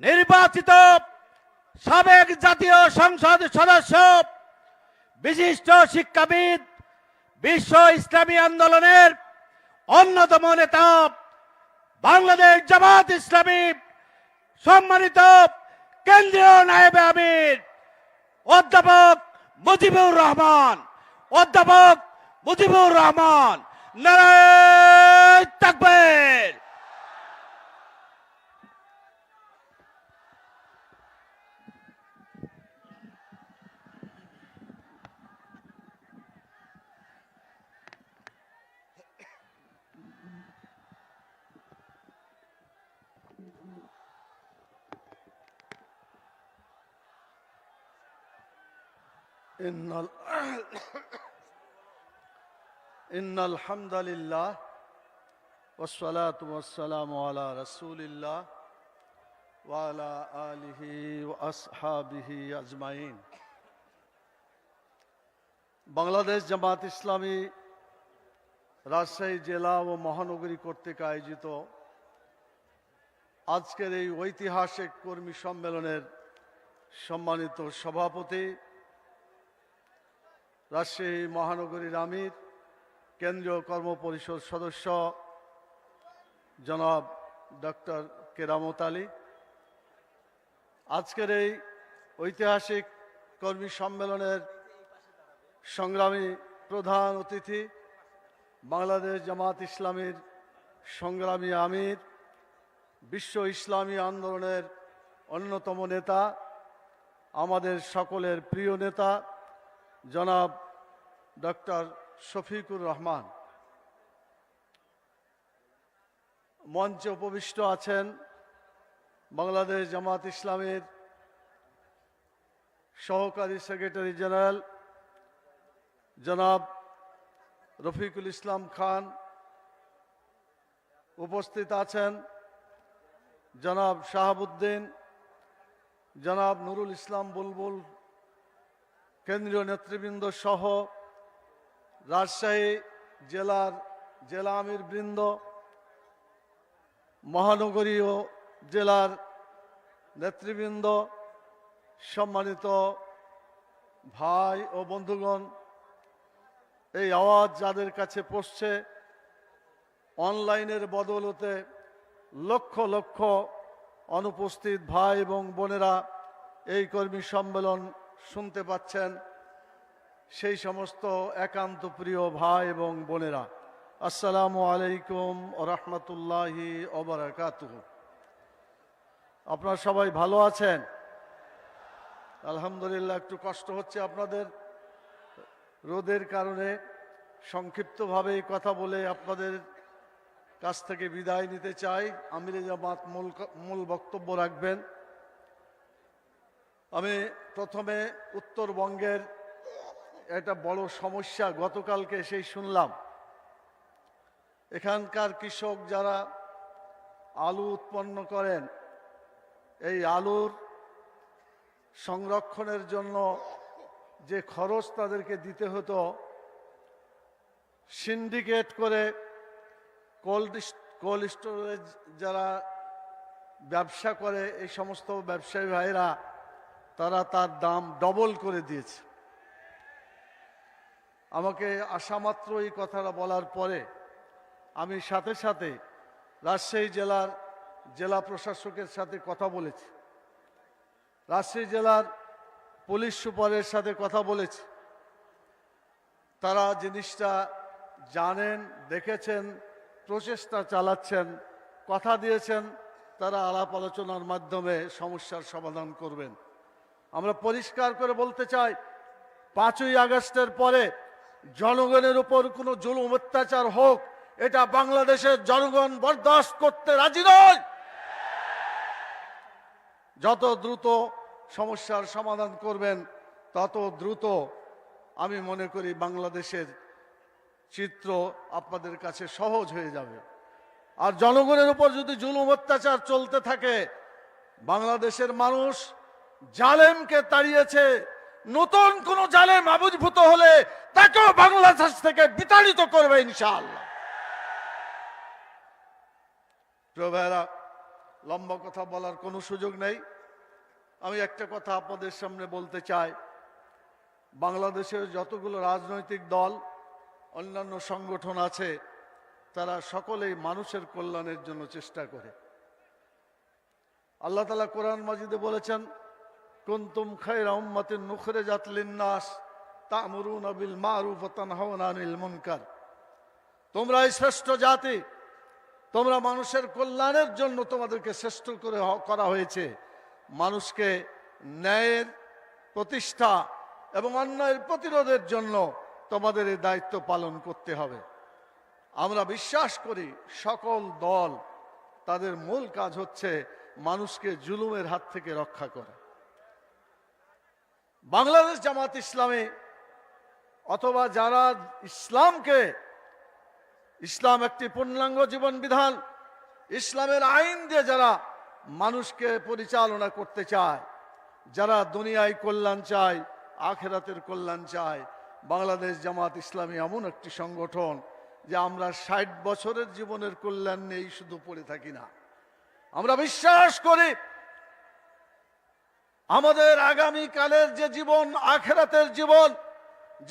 নির্বাচিত সাবেক জাতীয় সংসদ সদস্য, বিশিষ্ট শিক্ষাবিদ, বিশ্ব ইসলামী আন্দোলনের অন্যতম নেতা, বাংলাদেশ জামাত ইসলামী সম্মানিত কেন্দ্রীয় নায়েবে আমির অধ্যাপক মুজিবুর রহমান। অধ্যাপক মুজিবুর রহমান। নারায়ে তাকবীর। إن الحمد لله والصلاة والسلام على رسول الله وعلى آله وأصحابه أجمعين। বাংলাদেশ জামাত ইসলামী রাজশাহী জেলা ও মহানগরী কর্তৃক আয়োজিত আজকের এই ঐতিহাসিক কর্মী সম্মেলনের সম্মানিত সভাপতি, রাজশাহী মহানগরীর আমির, কেন্দ্রীয় কর্মপরিষদ সদস্য জনাব ডক্টর কেরামত আলী। আজকের এই ঐতিহাসিক কর্মী সম্মেলনের সংগ্রামী প্রধান অতিথি, বাংলাদেশ জামাত ইসলামীর সংগ্রামী আমির, বিশ্ব ইসলামী আন্দোলনের অন্যতম নেতা, আমাদের সকলের প্রিয় নেতা জনাব ডক্টর শফিকুর রহমান। মঞ্চে উপবিষ্ট আছেন বাংলাদেশ জামাত ইসলামীর সহকারী সেক্রেটারি জেনারেল জনাব রফিকুল ইসলাম খান। উপস্থিত আছেন জনাব শাহাবুদ্দিন, জনাব নুরুল ইসলাম বুলবুল, কেন্দ্রীয় নেতৃবৃন্দ সহ রাজশাহী জেলার জেলা আমির বৃন্দ, মহানগরী ও জেলার নেতৃবৃন্দ, সম্মানিত ভাই ও বন্ধুগণ, এই আওয়াজ যাদের কাছে পৌঁছছে অনলাইনের বদৌলতে লক্ষ লক্ষ অনুপস্থিত ভাই এবং বোনেরা এই কর্মী সম্মেলন শুনতে পাচ্ছেন, সেই সমস্ত একান্ত প্রিয় ভাই এবং বোনেরা, আসসালামু আলাইকুম ওয়া রাহমাতুল্লাহি ওয়া বারাকাতুহু। আপনারা সবাই ভালো আছেন? আলহামদুলিল্লাহ। একটু কষ্ট হচ্ছে আপনাদের রোদের কারণে, সংক্ষিপ্তভাবে কথা বলে আপনাদের কাছ থেকে বিদায় নিতে চাই। আমিরে জামাত মূল বক্তব্য রাখবেন। আমি প্রথমে উত্তরবঙ্গের একটা বড় সমস্যা গতকালকে সেই শুনলাম। এখানকার কৃষক যারা আলু উৎপন্ন করেন, এই আলুর সংরক্ষণের জন্য যে খরচ তাদেরকে দিতে হতো, সিন্ডিকেট করে কোল্ড স্টোরেজ যারা ব্যবসা করে, এই সমস্ত ব্যবসায়ী ভাইরা তারা তার দাম ডবল করে দিয়েছে। আমাকে আসামাত্র এই কথাটা বলার পরে আমি সাথে সাথে রাজশাহী জেলার জেলা প্রশাসকের সাথে কথা বলেছি, রাজশাহী জেলার পুলিশ সুপারের সাথে কথা বলেছি। তারা জিনিসটা জানেন, দেখেছেন, প্রচেষ্টা চালাচ্ছেন, কথা দিয়েছেন তারা আলাপ আলোচনার মাধ্যমে সমস্যার সমাধান করবেন। আমরা পরিষ্কার করে বলতে চাই, 5ই আগস্টের পরে জনগণের উপর কোনো জুলুম অত্যাচার হোক, এটা বাংলাদেশের জনগণ বরদাস্ত করতে রাজি নয়। যত দ্রুত সমস্যার সমাধান করবেন তত দ্রুত আমি মনে করি বাংলাদেশের চিত্র আপনাদের কাছে সহজ হয়ে যাবে। আর জনগণের উপর যদি জুলুম অত্যাচার চলতে থাকে, বাংলাদেশের মানুষ জালেমকে তাড়িয়েছে, নতুন কোন জালেম আবির্ভূত হলে তাকেও বাংলাদেশ থেকে বিতাড়িত করবে ইনশাআল্লাহ। প্রিয় ভাইরা, লম্বা কথা বলার কোনো সুযোগ নেই। আমি একটা কথা আপনাদের সামনে বলতে চাই, বাংলাদেশের যতগুলো রাজনৈতিক দল, অন্যান্য সংগঠন আছে, তারা সকলেই মানুষের কল্যাণের জন্য চেষ্টা করে। আল্লাহ তাআলা কোরআন মাজিদে বলেছেন, কুনতুম খায়রা উম্মাতিন নুখরিজাত লিন-নাস তা'মুরুনা বিল মা'রুফ ওয়া তানহাউনা আনিল মুনকার। তোমরাই শ্রেষ্ঠ জাতি, তোমরা মানুষের কল্যাণের জন্য তোমাদেরকে শ্রেষ্ঠ করে করা হয়েছে। মানুষকে ন্যায়ের প্রতিষ্ঠা এবং অন্যায়ের প্রতিরোধের জন্য তোমাদের এই দায়িত্ব পালন করতে হবে। আমরা বিশ্বাস করি সকল দল তাদের মূল কাজ হচ্ছে মানুষকে জুলুমের হাত থেকে রক্ষা করা। বাংলাদেশ জামাত ইসলামী অথবা যারা ইসলাম একটি পূর্ণাঙ্গ জীবন বিধান, ইসলামের আইন দিয়ে যারা মানুষকে পরিচালনা করতে চায়, যারা দুনিয়ায় কল্যাণ চায়, আখিরাতের কল্যাণ চায়, বাংলাদেশ জামাত ইসলামী এমন একটি সংগঠন যে আমরা 60 বছরের জীবনের কল্যাণ নেই শুধু পড়ে থাকি না। আমরা বিশ্বাস করি আমাদের আগামী কালের যে জীবন, আখিরাতের জীবন,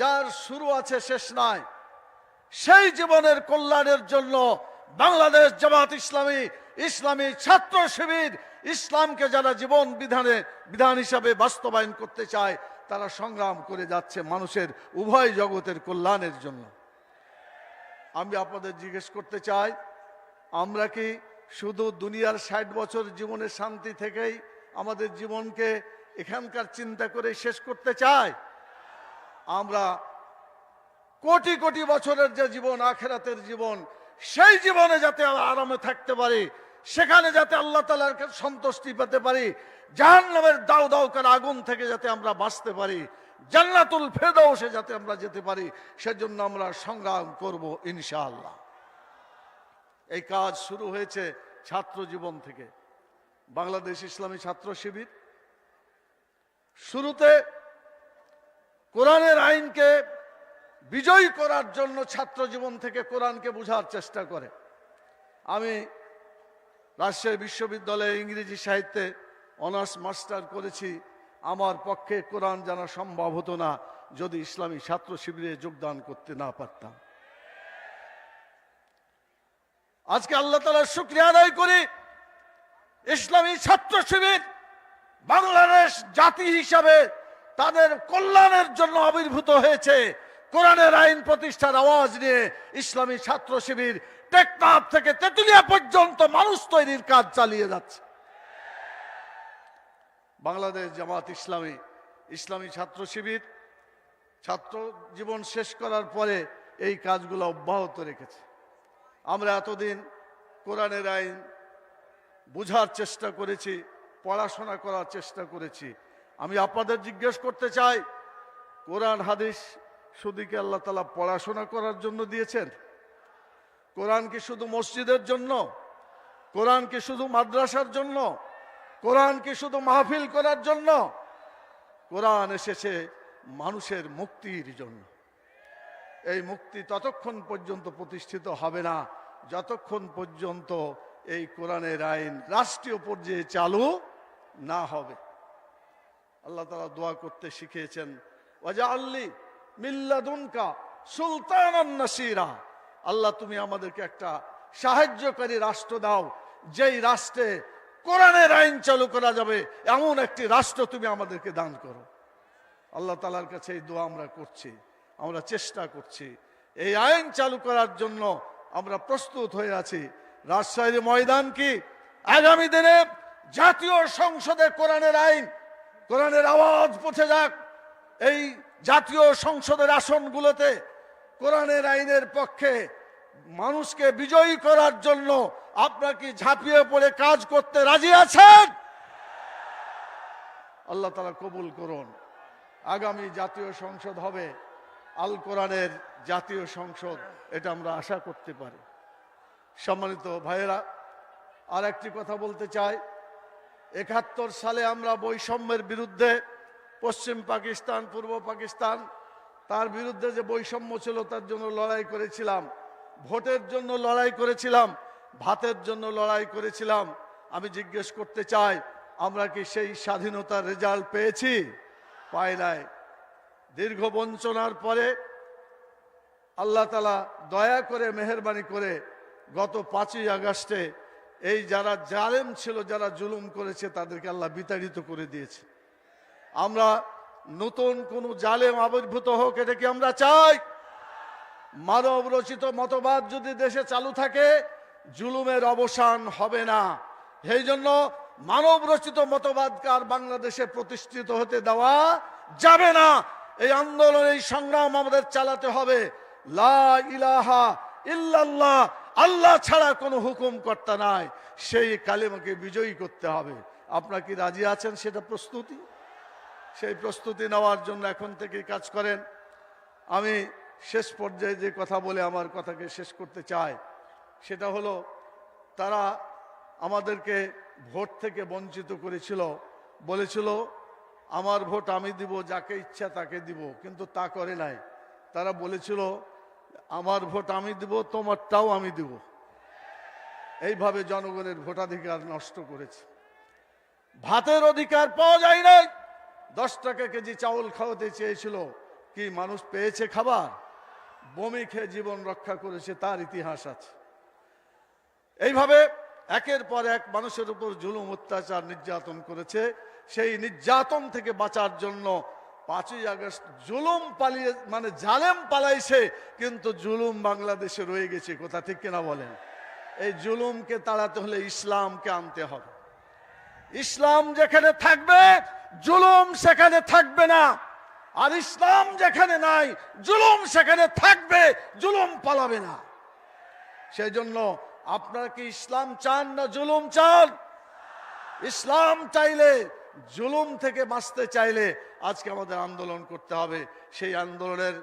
যার শুরু আছে শেষ নাই, সেই জীবনের কল্যাণের জন্য বাংলাদেশ জামাত ইসলামী ইসলামী ছাত্র শিবির ইসলামকে যারা বিধান হিসাবে বাস্তবায়ন করতে চায় তারা সংগ্রাম করে যাচ্ছে মানুষের উভয় জগতের কল্যাণের জন্য। আমি আপনাদের জিজ্ঞেস করতে চাই, আমরা কি শুধু দুনিয়ার 60 বছর জীবনের শান্তি থেকেই আমাদের জীবনকে এখানকার চিন্তা করে শেষ করতে চাই? আমরা কোটি কোটি বছরের যে জীবন, আখিরাতের জীবন, সেই জীবনে যাতে আরামে থাকতে পারি, সেখানে যাতে আল্লাহ তাআলার সন্তুষ্টি পেতে পারি, জাহান্নামের দাউ দাউ করে আগুন থেকে যাতে আমরা বাঁচতে পারি, জান্নাতুল ফেরদাউসে যাতে আমরা যেতে পারি, সেজন্য আমরা সংগ্রাম করব ইনশাআল্লাহ। এই কাজ শুরু হয়েছে ছাত্র জীবন থেকে। বাংলাদেশ ইসলামী ছাত্র শিবির শুরুতে কোরআনের আইনকে বিজয়ী করার জন্য ছাত্র জীবন থেকে কোরআনকে বোঝার চেষ্টা করে। আমি রাজশাহী বিশ্ববিদ্যালয়ে ইংরেজি সাহিত্যে অনার্স মাস্টার করেছি। আমার পক্ষে কোরআন জানা সম্ভব হতো না যদি ইসলামী ছাত্র শিবিরে যোগদান করতে না পারতাম। আজকে আল্লাহ তাআলার শুকরিয়া আদায় করি, ইসলামী ছাত্র শিবির বাংলাদেশ জাতি হিসাবে তাদের কল্যাণের জন্য আবির্ভূত হয়েছে। কোরআনের আইন প্রতিষ্ঠার আওয়াজ নিয়ে ইসলামী ছাত্র শিবির টেকনাফ থেকে তেতুলিয়া পর্যন্ত মানুষ তৈরির কাজ চালিয়ে যাচ্ছে। বাংলাদেশ জামাত ইসলামী ইসলামী ছাত্র শিবির ছাত্র জীবন শেষ করার পরে এই কাজগুলো অব্যাহত রেখেছে। আমরা এতদিন কোরআনের আইন বুঝার চেষ্টা করেছি, পড়াশোনা করার চেষ্টা করেছি। আমি আপনাদের জিজ্ঞেস করতে চাই, কোরআন হাদিস শুধু কি আল্লাহ তাআলা পড়াশোনা করার জন্য দিয়েছেন? কোরআন কি শুধু মসজিদের জন্য? কোরআন কি শুধু মাদ্রাসার জন্য? কোরআন কি শুধু মাহফিল করার জন্য? কোরআন এসেছে মানুষের মুক্তির জন্য। এই মুক্তি ততক্ষণ পর্যন্ত প্রতিষ্ঠিত হবে না যতক্ষণ পর্যন্ত এই কোরআনের আইন রাষ্ট্রীয় পর্যায়ে চালু না হবে। আল্লাহ তাআলা দোয়া করতে শিখিয়েছেন, ওয়াজআলনি মিন লাদুনকা সুলতানান নাসীরা। আল্লাহ তুমি আমাদেরকে একটা সাহায্যকারী রাষ্ট্র দাও, যেই রাষ্ট্রে কোরআনের আইন চালু করা যাবে এমন একটি রাষ্ট্র তুমি আমাদেরকে দান করো। আল্লাহ তাআলার কাছে এই দোয়া আমরা করছি, আমরা চেষ্টা করছি। এই আইন চালু করার জন্য আমরা প্রস্তুত হয়ে আছি। রাজশাহীর ময়দান কি আগামী দিনে জাতীয় সংসদে কোরআনের আইন, কোরআনের আওয়াজ পৌঁছে যাক। এই জাতীয় সংসদের আসনগুলোতে কোরআনের আইনের পক্ষে মানুষকে বিজয়ী করার জন্য আপনারা কি ঝাঁপিয়ে পড়ে কাজ করতে রাজি আছেন? আল্লাহ তাআলা কবুল করুন। আগামী জাতীয় সংসদ হবে আল কোরআনের জাতীয় সংসদ, এটা আমরা আশা করতে পারি। সম্মানিত ভাইয়েরা, আর একটি কথা বলতে চাই। ৭১ সালে আমরা বৈষম্যের বিরুদ্ধে, পশ্চিম পাকিস্তান, পূর্ব পাকিস্তান, তার বিরুদ্ধে যে বৈষম্য ছিল তার জন্য লড়াই করেছিলাম, ভোটের জন্য লড়াই করেছিলাম, ভাতের জন্য লড়াই করেছিলাম। আমি জিজ্ঞেস করতে চাই, আমরা কি সেই স্বাধীনতার রেজাল্ট পেয়েছি? পাই নাই। দীর্ঘ বঞ্চনার পরে আল্লাহ তাআলা দয়া করে, মেহেরবানি করে গত 5ই আগস্টে এই যারা জালেম ছিল, যারা জুলুম করেছে, তাদেরকে আল্লাহ বিতাড়িত করে দিয়েছে। আমরা নতুন কোন জালেম আবির্ভূত হোক, এটা কি আমরা চাই? মানব রচিত মতবাদ যদি দেশে চালু থাকে, জুলুমের অবসান হবে না। সেই জন্য মানব রচিত মতবাদকে আর বাংলাদেশে প্রতিষ্ঠিত হতে দেওয়া যাবে না। এই আন্দোলন, এই সংগ্রাম আমাদের চালাতে হবে। লা ইলাহা ইল্লাল্লাহ, আল্লাহ ছাড়া কোনো হুকুমকর্তা নাই, সেই কালেমাকে বিজয়ী করতে হবে। আপনারা কি রাজি আছেন? সেটা প্রস্তুতি, সেই প্রস্তুতি নেওয়ার জন্য এখন থেকে কাজ করেন। আমি শেষ পর্যায়ে যে কথা বলে আমার কথাকে শেষ করতে চাই, সেটা হলো, তারা আমাদেরকে ভোট থেকে বঞ্চিত করেছিল, বলেছিল আমার ভোট আমি দিব, যাকে ইচ্ছা তাকে দিব, কিন্তু তা করে নাই। তারা বলেছিল আমার ভোট আমি দিব, তোমারটাও আমি দিব। এইভাবে জনগণের ভোটাধিকার নষ্ট করেছে। ভাতের অধিকার পাওয়া যায় নাই। 10 টাকা কেজি চাউল খাওয়াতে চেয়েছিল, কি মানুষ পেয়েছে খাবার? বমি খেয়ে জীবন রক্ষা করেছে, তার ইতিহাস আছে। এইভাবে একের পর এক মানুষের উপর জুলুম অত্যাচার নির্যাতন করেছে। সেই নির্যাতন থেকে বাঁচার জন্য 5ই আগস্ট জুলুম পালিয়ে মানে জালেম পালাইছে, কিন্তু জুলুম বাংলাদেশে রয়ে গেছে। কথা ঠিক কিনা বলেন? এই জুলুমকে তাড়াতে হলে ইসলামকে আনতে হবে। ইসলাম যেখানে থাকবে জুলুম সেখানে থাকবে না, আর ইসলাম যেখানে নাই জুলুম সেখানে থাকবে, জুলুম পালাবে না। সেই জন্য আপনারা কি ইসলাম চান না জুলুম চান? ইসলাম চাইলে, জুলুম থেকে বাঁচতে চাইলে আজকে আমাদের আন্দোলন করতে হবে। সেই আন্দোলনের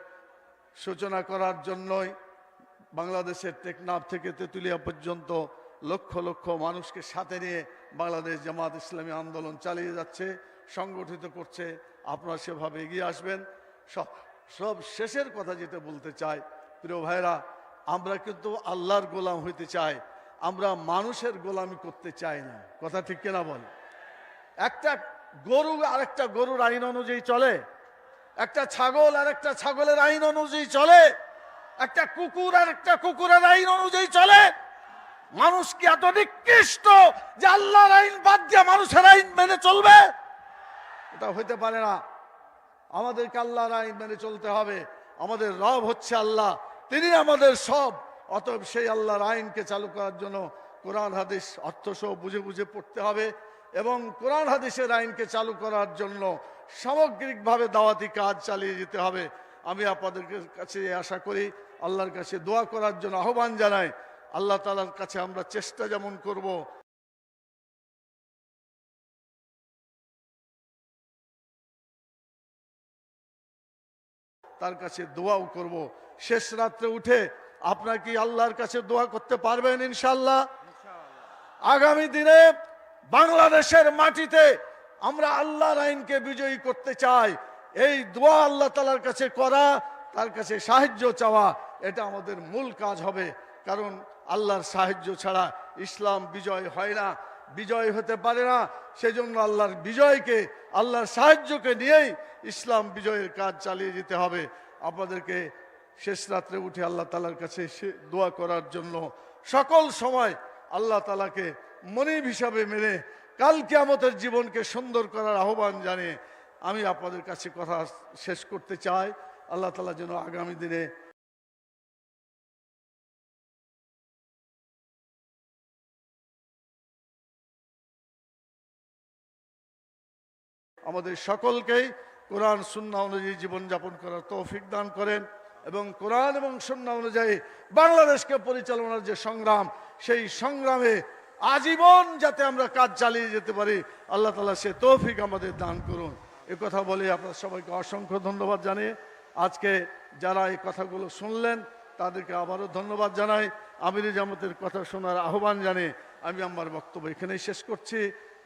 সূচনা করার জন্যই বাংলাদেশের টেকনাফ থেকে তেঁতুলিয়া পর্যন্ত লক্ষ লক্ষ মানুষকে সাথে নিয়ে বাংলাদেশ জামাত ইসলামী আন্দোলন চালিয়ে যাচ্ছে, সংগঠিত করছে। আপনারা সেভাবে এগিয়ে আসবেন। সব শেষের কথা যেটা বলতে চাই, প্রিয় ভাইরা, আমরা কিন্তু আল্লাহর গোলাম হইতে চাই, আমরা মানুষের গোলামি করতে চাই না। কথা ঠিক কিনা বল? একটা গরু আরেকটা গরুর আইন অনুযায়ী চলে, একটা ছাগল আর একটা ছাগলের আইন অনুযায়ী চলে, একটা কুকুর আর একটা কুকুরের আইন অনুযায়ী চলে। মানুষ কি এত নিকৃষ্ট যে আল্লাহর আইন বাদ দিয়ে মানুষের আইন মেনে চলবে? এটা হইতে পারে না। আমাদেরকে আল্লাহর আইন মেনে চলতে হবে। আমাদের রব হচ্ছে আল্লাহ, তিনি আমাদের সব। অতএব সেই আল্লাহর আইনকে চালু করার জন্য কোরআন হাদিস অর্থসহ বুঝে বুঝে পড়তে হবে, এবং কোরআন হাদিসের আইনকে চালু করার জন্য সামগ্রিকভাবে দাওয়াতি কাজ চালিয়ে যেতে হবে। আমি আপনাদের কাছে আশা করি, আল্লাহর কাছে দোয়া করার জন্য আহ্বান জানাই। আল্লাহ তাআলার কাছে আমরা চেষ্টা যেমন করব, তার কাছে দোয়াও করব। শেষ রাত্রে উঠে আপনারা কি আল্লাহর কাছে দোয়া করতে পারবেন ইনশাআল্লাহ? আগামী দিনে বাংলাদেশের মাটিতে আমরা আল্লাহর আইনকে বিজয়ী করতে চাই। এই দোয়া আল্লাহ তাআলার কাছে করা, তার কাছে সাহায্য চাওয়া, এটা আমাদের মূল কাজ হবে। কারণ আল্লাহর সাহায্য ছাড়া ইসলাম বিজয় হয় না, বিজয় হতে পারে না। সেজন্য আল্লাহর বিজয়কে, আল্লাহর সাহায্যকে নিয়েই ইসলাম বিজয়ের কাজ চালিয়ে যেতে হবে। আপনাদেরকে শেষ রাত্রে উঠে আল্লাহ তাআলার কাছে দোয়া করার জন্য সকল সময় আল্লাহ তাআলাকে মনিব হিসাবে মেনে কাল কিয়ামতের জীবনকে সুন্দর করার আহ্বান জানিয়ে আমি আপনাদের কাছে কথা শেষ করতে চাই। আল্লাহ তাআলা যেন আগামী দিনে আমাদের সকলকেই কোরআন সুন্নাহ অনুযায়ী জীবনযাপন করার তৌফিক দান করেন, এবং কোরআন এবং সুন্নাহ অনুযায়ী বাংলাদেশকে পরিচালনার যে সংগ্রাম, সেই সংগ্রামে আজীবন যাতে আমরা কাজ চালিয়ে যেতে পারি, আল্লাহ তাআলা সে তৌফিক আমাদের দান করুন। এ কথা বলে আপনার সবাইকে অসংখ্য ধন্যবাদ জানিয়ে আজকে যারা এই কথাগুলো শুনলেন তাদেরকে আবারও ধন্যবাদ জানাই। আমির জামাতের কথা শোনার আহ্বান জানিয়ে আমি আমার বক্তব্য এখানেই শেষ করছি।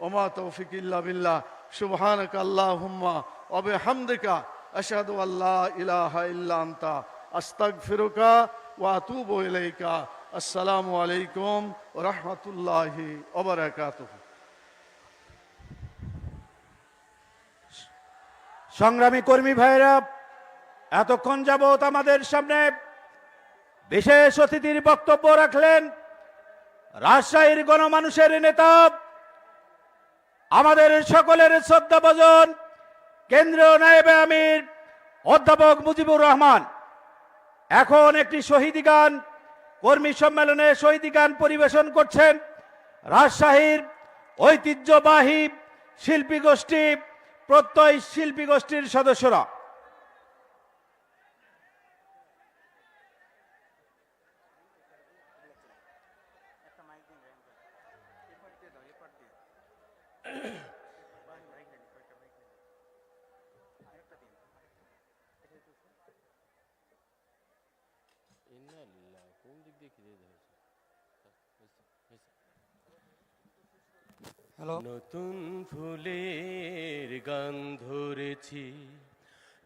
ওমা তৌফিক ইল্লা বিল্লাহ, সুবহানাকা আল্লাহুম্মা ওয়া বিহামদিকা আশহাদু আল্লা ইলাহা ইল্লা আনতা আস্তাগফিরুকা ওয়া আতুবু ইলাইকা। আসসালামু আলাইকুম ওয়া রাহমাতুল্লাহি ওয়া বারাকাতুহু। সংগ্রামী কর্মী ভাইরা, এতক্ষণ যাবৎ আমাদের সামনে বিশেষ অতিথির বক্তব্য রাখলেন রাজশাহীর গণমানুষের নেতা, আমাদের সকলের শ্রদ্ধাভাজন কেন্দ্রীয় নায়েবে আমির অধ্যাপক মুজিবুর রহমান। এখন একটি শহীদি গান, কর্মী সম্মেলনে শহীদি গান পরিবেশন করছেন রাজশাহীর ঐতিহ্যবাহী শিল্পী গোষ্ঠী প্রত্যয় শিল্পী গোষ্ঠীর সদস্যরা। নতুন ফুলের গান ধরেছি,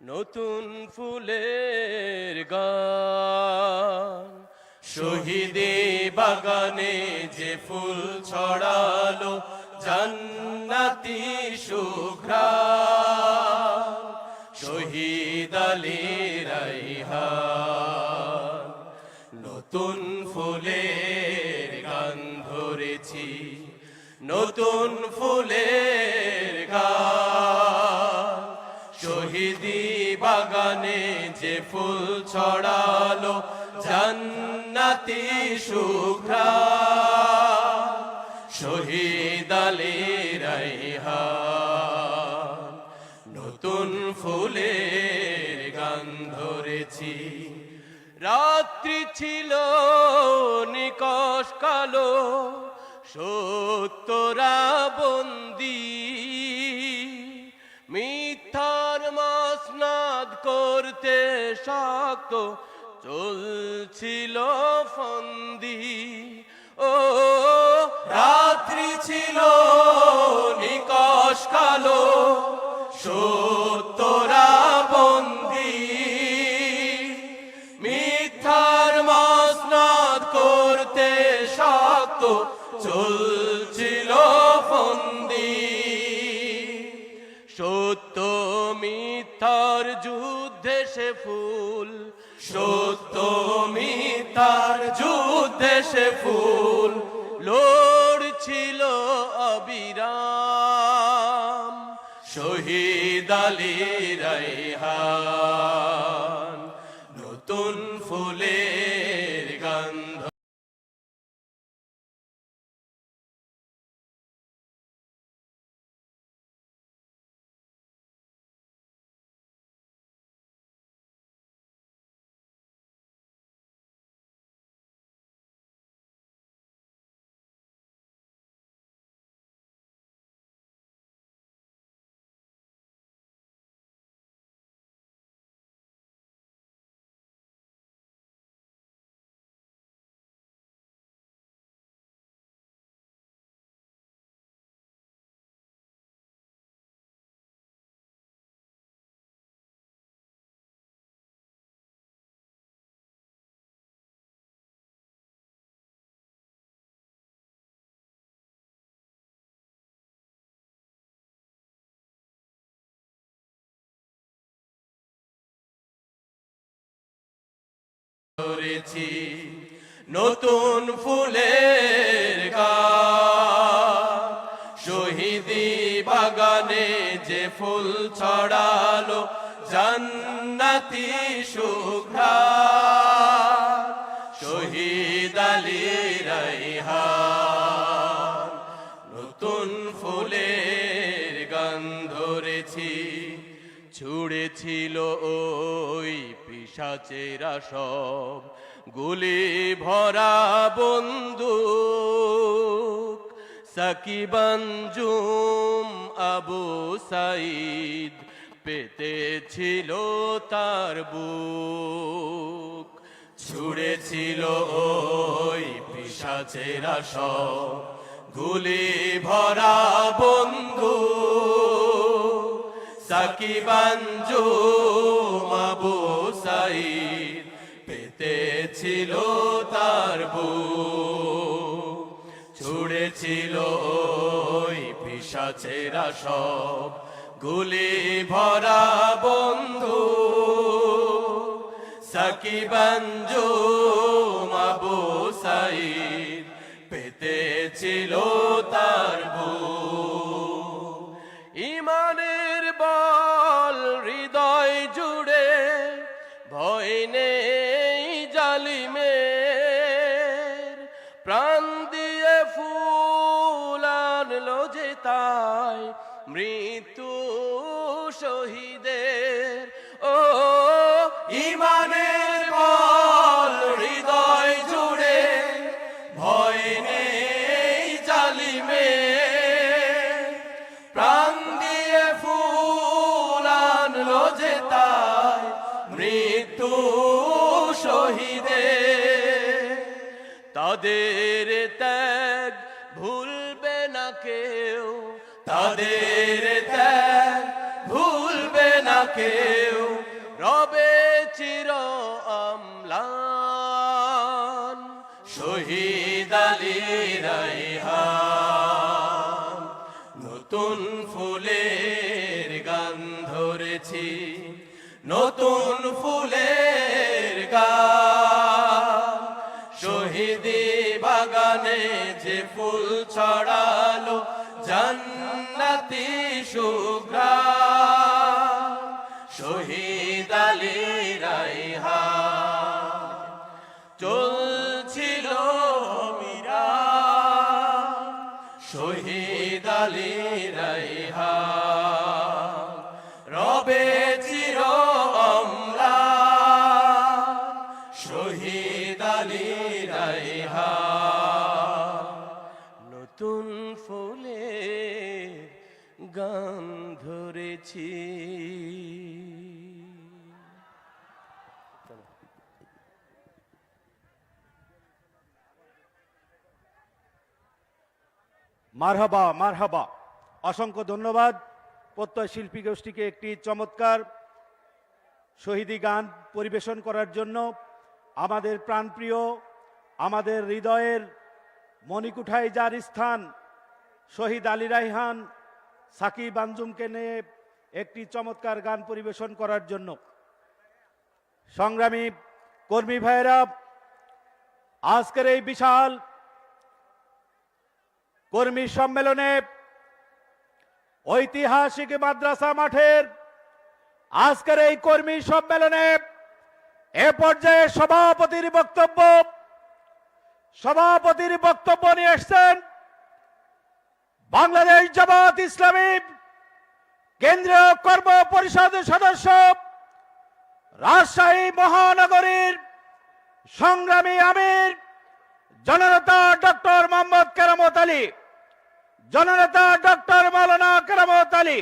নতুন ফুলের গান, শহীদে বাগানে যে ফুল ছড়ালো জান্নাতি সুঘ্রাণ, শহীদ আলী রাইহান। নতুন ফুলের গান ধরেছি, নতুন ফুলের গান শহীদি বাগানে যে ফুল ছড়ালো জান্নাতি সুঘ্রাণ শহীদ আলী রায়হান নতুন ফুলের গান ধরেছি রাত্রি ছিল নিকষ কালো সত্যরা বন্দী মিথ্যার মসনদ করতে শক্ত চলছিল ফন্দি ও রাত্রি ছিল নিকষ কালো সত্যরা বন্দী মিথ্যার মসনদ করতে শক্ত চলছিল ফন্দি সত্য মিথ্যার যুদ্ধে সে ফুল সত্য মিথ্যার যুদ্ধে সে ফুল লড়ছিল অবিরাম শহীদ আলী রায়হান নতুন ফুলের গন্ধ করেছি নতুন ফুলের গান শহীদি বাগানে যে ফুল ছড়ালো জান্নাতি সুঘ্রাণ শহীদ আলী রায়হান নতুন ফুলের গান ধরেছি ছুড়েছিল ওই পিশাচেরা সব গুলি ভরা বন্দুক সাকিব আঞ্জুম আবু সাইদ পেতেছিল তার বুক ছুড়েছিল ওই পিশাচেরা সব গুলি ভরা বন্দুক সাকিব আঞ্জুম আবু সাইদ পেতেছিল তার বুক ছুড়েছিল ওই পিশাচেরা সব গুলি ভরা বন্দুক সাকিব আঞ্জুম আবু সাইদ পেতেছিল তার বুক ইমানের বল হৃদয় জুড়ে ভয় নেই জালিমের প্রাণ দিয়ে ফুল আনলো যে তাই মৃত্যু শহীদের ও ইমানের বল হৃদয় জুড়ে ভয় নেই জালিমের প্রাণ দিয়ে ফুল আনলো যে তাই মৃত্যু শহীদের তাদের ত্যাগ ভুলবে না কেউ তাদের ত্যাগ ভুলবে না কেউ রবে চির অম্লান শহীদ আলী রায়হান নতুন ফুলের গান ধরেছি নতুন ফুলের গান শহীদি বাগানে যে ফুল ছড়ালো জান্নাতি সুঘ্রাণ শহীদ আলী রায়হান চলছিল অবিরাম শহীদ আলী রায়হান রবে চির অম্লান শহীদ আলী রায়হান নতুন ফুলে গান ধরেছি। মারহাবা মারহাবা, অসংখ্য ধন্যবাদ প্রত্যয় শিল্পী গোষ্ঠীকে একটি চমৎকার শহীদি গান পরিবেশন করার জন্য। আমাদের প্রাণপ্রিয়, আমাদের হৃদয়ের মণিকুঠায় যার স্থান, শহীদ আলী রায়হান সাকিব আঞ্জুমকে নিয়ে একটি চমৎকার গান পরিবেশন করার জন্য। সংগ্রামী কর্মী ভাইয়েরা, আজকের এই বিশাল কর্মী সম্মেলনে ঐতিহাসিক মাদ্রাসা মাঠের আজকের এই কর্মী সম্মেলনে এ পর্যায়ে সভাপতির বক্তব্য নিয়ে এসছেন বাংলাদেশ জামাত ইসলামী কেন্দ্রীয় কর্ম পরিষদ সদস্য, রাজশাহী মহানগরীর সংগ্রামী আমির জননেতা ডক্টর মোহাম্মদ কেরামত আলী, জননেতা ডক্টর মাওলানা কেরামত আলী।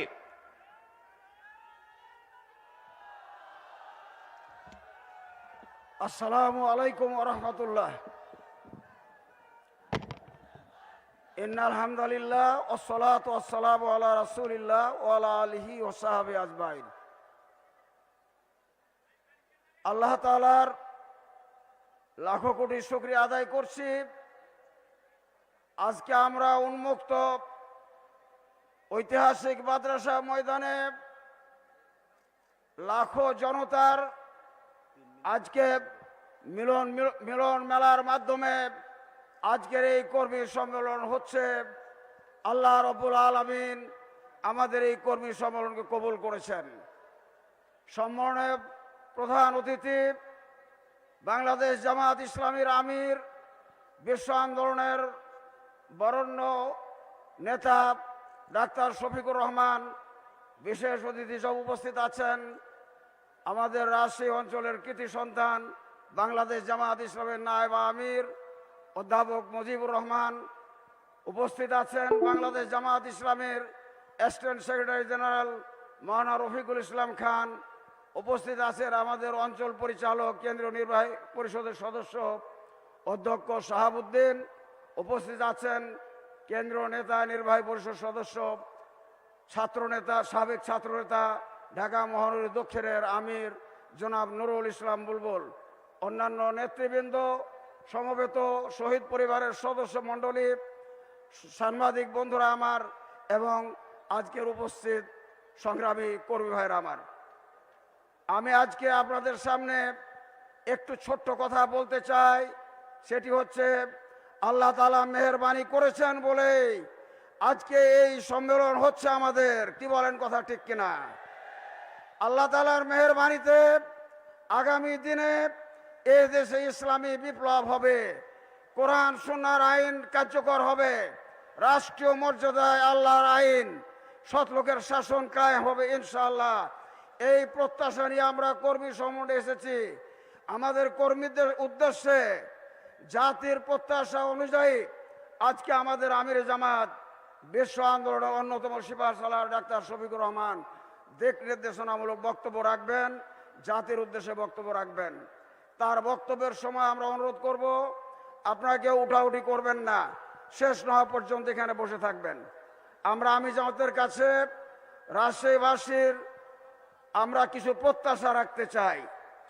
আসসালামু আলাইকুম ওয়া রাহমাতুল্লাহ। ইন্নাল হামদুলিল্লাহ ওয়াসসালাতু ওয়াসসালামু আলা রাসূলিল্লাহ ওয়া আলা আলিহি ওয়া সাহবিহি আজমাইন। আল্লাহ তাআলার লাখো কোটি শুকরিয়া আদায় করছি। আজকে আমরা উন্মুক্ত ঐতিহাসিক মাদ্রাসা ময়দানে লাখো জনতার আজকে মিলন মেলার মাধ্যমে আজকের এই কর্মী সম্মেলন হচ্ছে। আল্লাহ রাব্বুল আলামিন আমাদের এই কর্মী সম্মেলনকে কবুল করেছেন। সম্মাননীয় প্রধান অতিথি বাংলাদেশ জামাত ইসলামীর আমির, বিশ্ব আন্দোলনের বরেণ্য নেতা ডাক্তার শফিকুর রহমান, বিশেষ অতিথি সব উপস্থিত আছেন আমাদের রাজশাহী অঞ্চলের কৃতি সন্তান বাংলাদেশ জামাত ইসলামের নায়েব আমির অধ্যাপক মুজিবুর রহমান, উপস্থিত আছেন বাংলাদেশ জামাত ইসলামের অ্যাসিস্ট্যান্ট সেক্রেটারি জেনারেল মাওলানা রফিকুল ইসলাম খান, উপস্থিত আছেন আমাদের অঞ্চল পরিচালক কেন্দ্রীয় নির্বাহী পরিষদের সদস্য অধ্যক্ষ শাহাবুদ্দিন, উপস্থিত আছেন কেন্দ্রীয় নেতা নির্বাহী পরিষদ সদস্য ছাত্রনেতা সাবেক ছাত্রনেতা ঢাকা মহানগরী দক্ষিণের আমির জনাব নুরুল ইসলাম বুলবুল, অন্যান্য নেতৃবৃন্দ, সমবেত শহীদ পরিবারের সদস্য মণ্ডলী, সাংবাদিক বন্ধুরা আমার এবং আজকের উপস্থিত সংগ্রামী কর্মী ভাইরা আমার, আমি আজকে আপনাদের সামনে একটু ছোট্ট কথা বলতে চাই। সেটি হচ্ছে আল্লাহ তাআলা মেহেরবানি করেছেন বলে আজকে এই সম্মেলন হচ্ছে আমাদের। কি বলেন, কথা ঠিক কিনা? আল্লাহ তাআলার মেহেরবানিতে আগামী দিনে এই দেশে ইসলামী বিপ্লব হবে, কোরআন সুন্নাহর আইন কার্যকর হবে, রাষ্ট্রীয় মর্যাদায় আল্লাহর আইন, সৎ লোকের শাসন কায়েম হবে ইনশাআল্লাহ। এই প্রত্যাশা নিয়ে আমরা কর্মী সম্মেলনে এসেছি। আমাদের কর্মীদের উদ্দেশ্যে জাতির প্রত্যাশা অনুযায়ী আজকে আমাদের আমির জামাত বিশ্ব আন্দোলনের অন্যতম সিপাহ সালার ডাক্তার শফিকুর রহমান দিক নির্দেশনামূলক বক্তব্য রাখবেন, জাতির উদ্দেশ্যে বক্তব্য রাখবেন। তার বক্তব্যের সময় আমরা অনুরোধ করব আপনারা কেউ উঠাউঠি করবেন না, শেষ না হওয়া পর্যন্ত এখানে বসে থাকবেন। আমরা আমি জামাতের কাছে রাজশাহীবাসীর আমরা কিছু প্রত্যাশা রাখতে চাই।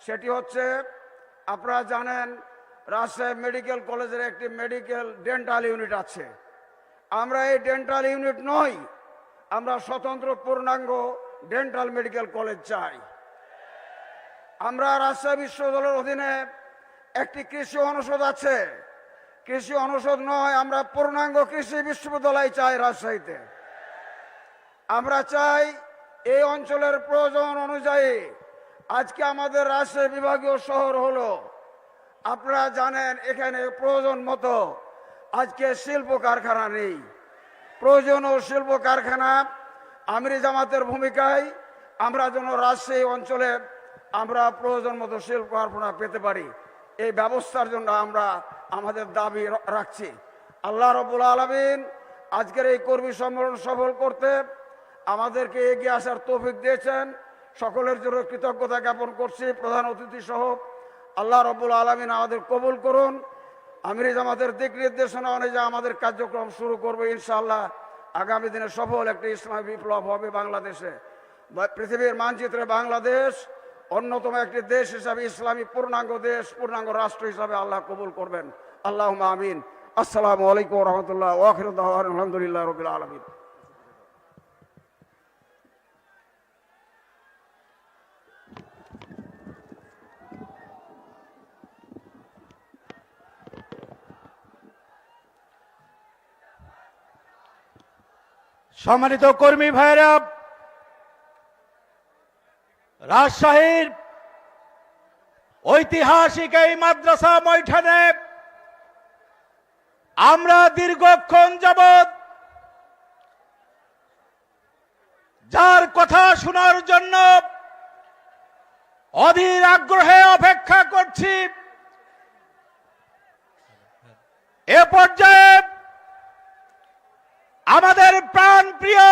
সেটি হচ্ছে, আপনারা জানেন রাজশাহী মেডিকেল কলেজের একটি মেডিকেল ডেন্টাল ইউনিট আছে। আমরা এই ডেন্টাল ইউনিট নই, আমরা স্বতন্ত্র পূর্ণাঙ্গ ডেন্টাল মেডিকেল কলেজ চাই। আমরা রাজশাহী বিশ্ববিদ্যালয়ের অধীনে একটি কৃষি অনুষদ আছে। কৃষি অনুষদ নয়, আমরা পূর্ণাঙ্গ কৃষি বিশ্ববিদ্যালয় চাই রাজশাহীতে। আমরা চাই এই অঞ্চলের প্রয়োজন অনুযায়ী, আজকে আমাদের রাজশাহী বিভাগীয় শহর হলো, আপনারা জানেন এখানে প্রয়োজন মতো আজকে শিল্প কারখানা নেই। প্রয়োজনীয় শিল্প কারখানা আমিরি জামাতের ভূমিকায় আমরা যেন রাজশাহী অঞ্চলে আমরা প্রয়োজন মতো শিল্প কারখানা পেতে পারি, এই ব্যবস্থার জন্য আমরা আমাদের দাবি রাখছি। আল্লাহ রাব্বুল আলামিন আজকের এই কর্মী সম্মেলন সফল করতে আমাদেরকে এগিয়ে আসার তৌফিক দিয়েছেন। সকলের জন্য কৃতজ্ঞতা জ্ঞাপন করছি, প্রধান অতিথি সহ। আল্লাহ রাব্বুল আলামিন আমাদের কবুল করুন। আমিরি জামাতের দিক নির্দেশনা অনুযায়ী আমাদের কার্যক্রম শুরু করবে ইনশাআল্লাহ। আগামী দিনে সফল একটি ইসলামী বিপ্লব হবে বাংলাদেশে। পৃথিবীর মানচিত্রে বাংলাদেশ অন্যতম একটি দেশ হিসাবে, ইসলামী পূর্ণাঙ্গ দেশ, পূর্ণাঙ্গ রাষ্ট্র হিসাবে আল্লাহ কবুল করবেন। আল্লাহুম্মা আমিন। আসসালামু আলাইকুম ওয়া রাহমাতুল্লাহ ওয়া আখিরু দাওয়ানা আলহামদুলিল্লাহি রাব্বিল আলামিন। সম্মানিত কর্মী ভাইরা, রাজশাহীর ঐতিহাসিক এই মাদ্রাসা ময়দানে আমরা দীর্ঘক্ষণ যাবৎ যার কথা শোনার জন্য অধীর আগ্রহে অপেক্ষা করছি, এ পর্যায়ে আমাদের প্রাণ প্রিয়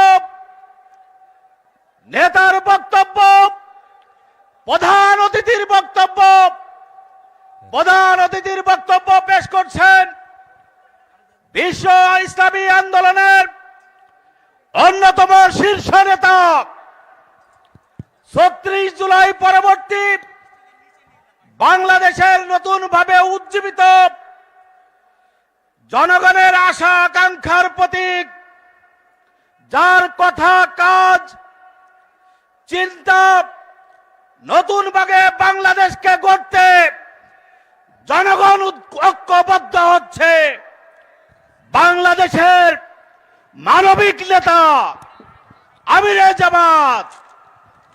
নেতার বক্তব্য, প্রধান অতিথির বক্তব্য পেশ করছেন বিশ্ব ইসলামী আন্দোলনের অন্যতম শীর্ষ নেতা, 36 জুলাই পরবর্তী বাংলাদেশের নতুন ভাবে উজ্জীবিত জনগণের আশা আকাঙ্ক্ষার প্রতীক, যার কথা, কাজ, চিন্তা নতুন ভাবে বাংলাদেশকে গড়তে জনগণ ঐক্যবদ্ধ হচ্ছে, বাংলাদেশের মানবিক নেতা আমিরে জামাত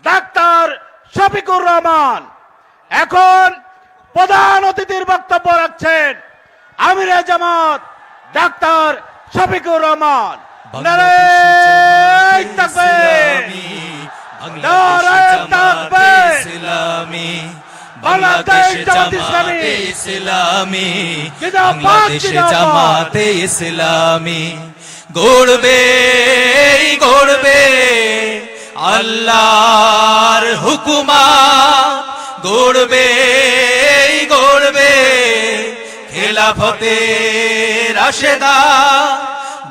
ডাক্তার শফিকুর রহমান এখন প্রধান অতিথির বক্তব্য রাখছেন। আমিরে জামাত ডাক্তার শফিকুর রহমান। নারায়ে তাকবীর, নারায়ে তাকবীর। বাংলাদেশ জামাতে ইসলামী, বাংলাদেশ জামাতে ইসলামী গড়বে গড়বে আল্লাহর হুকুমত, গড়বে গড়বে খেলাফতে রাশেদা,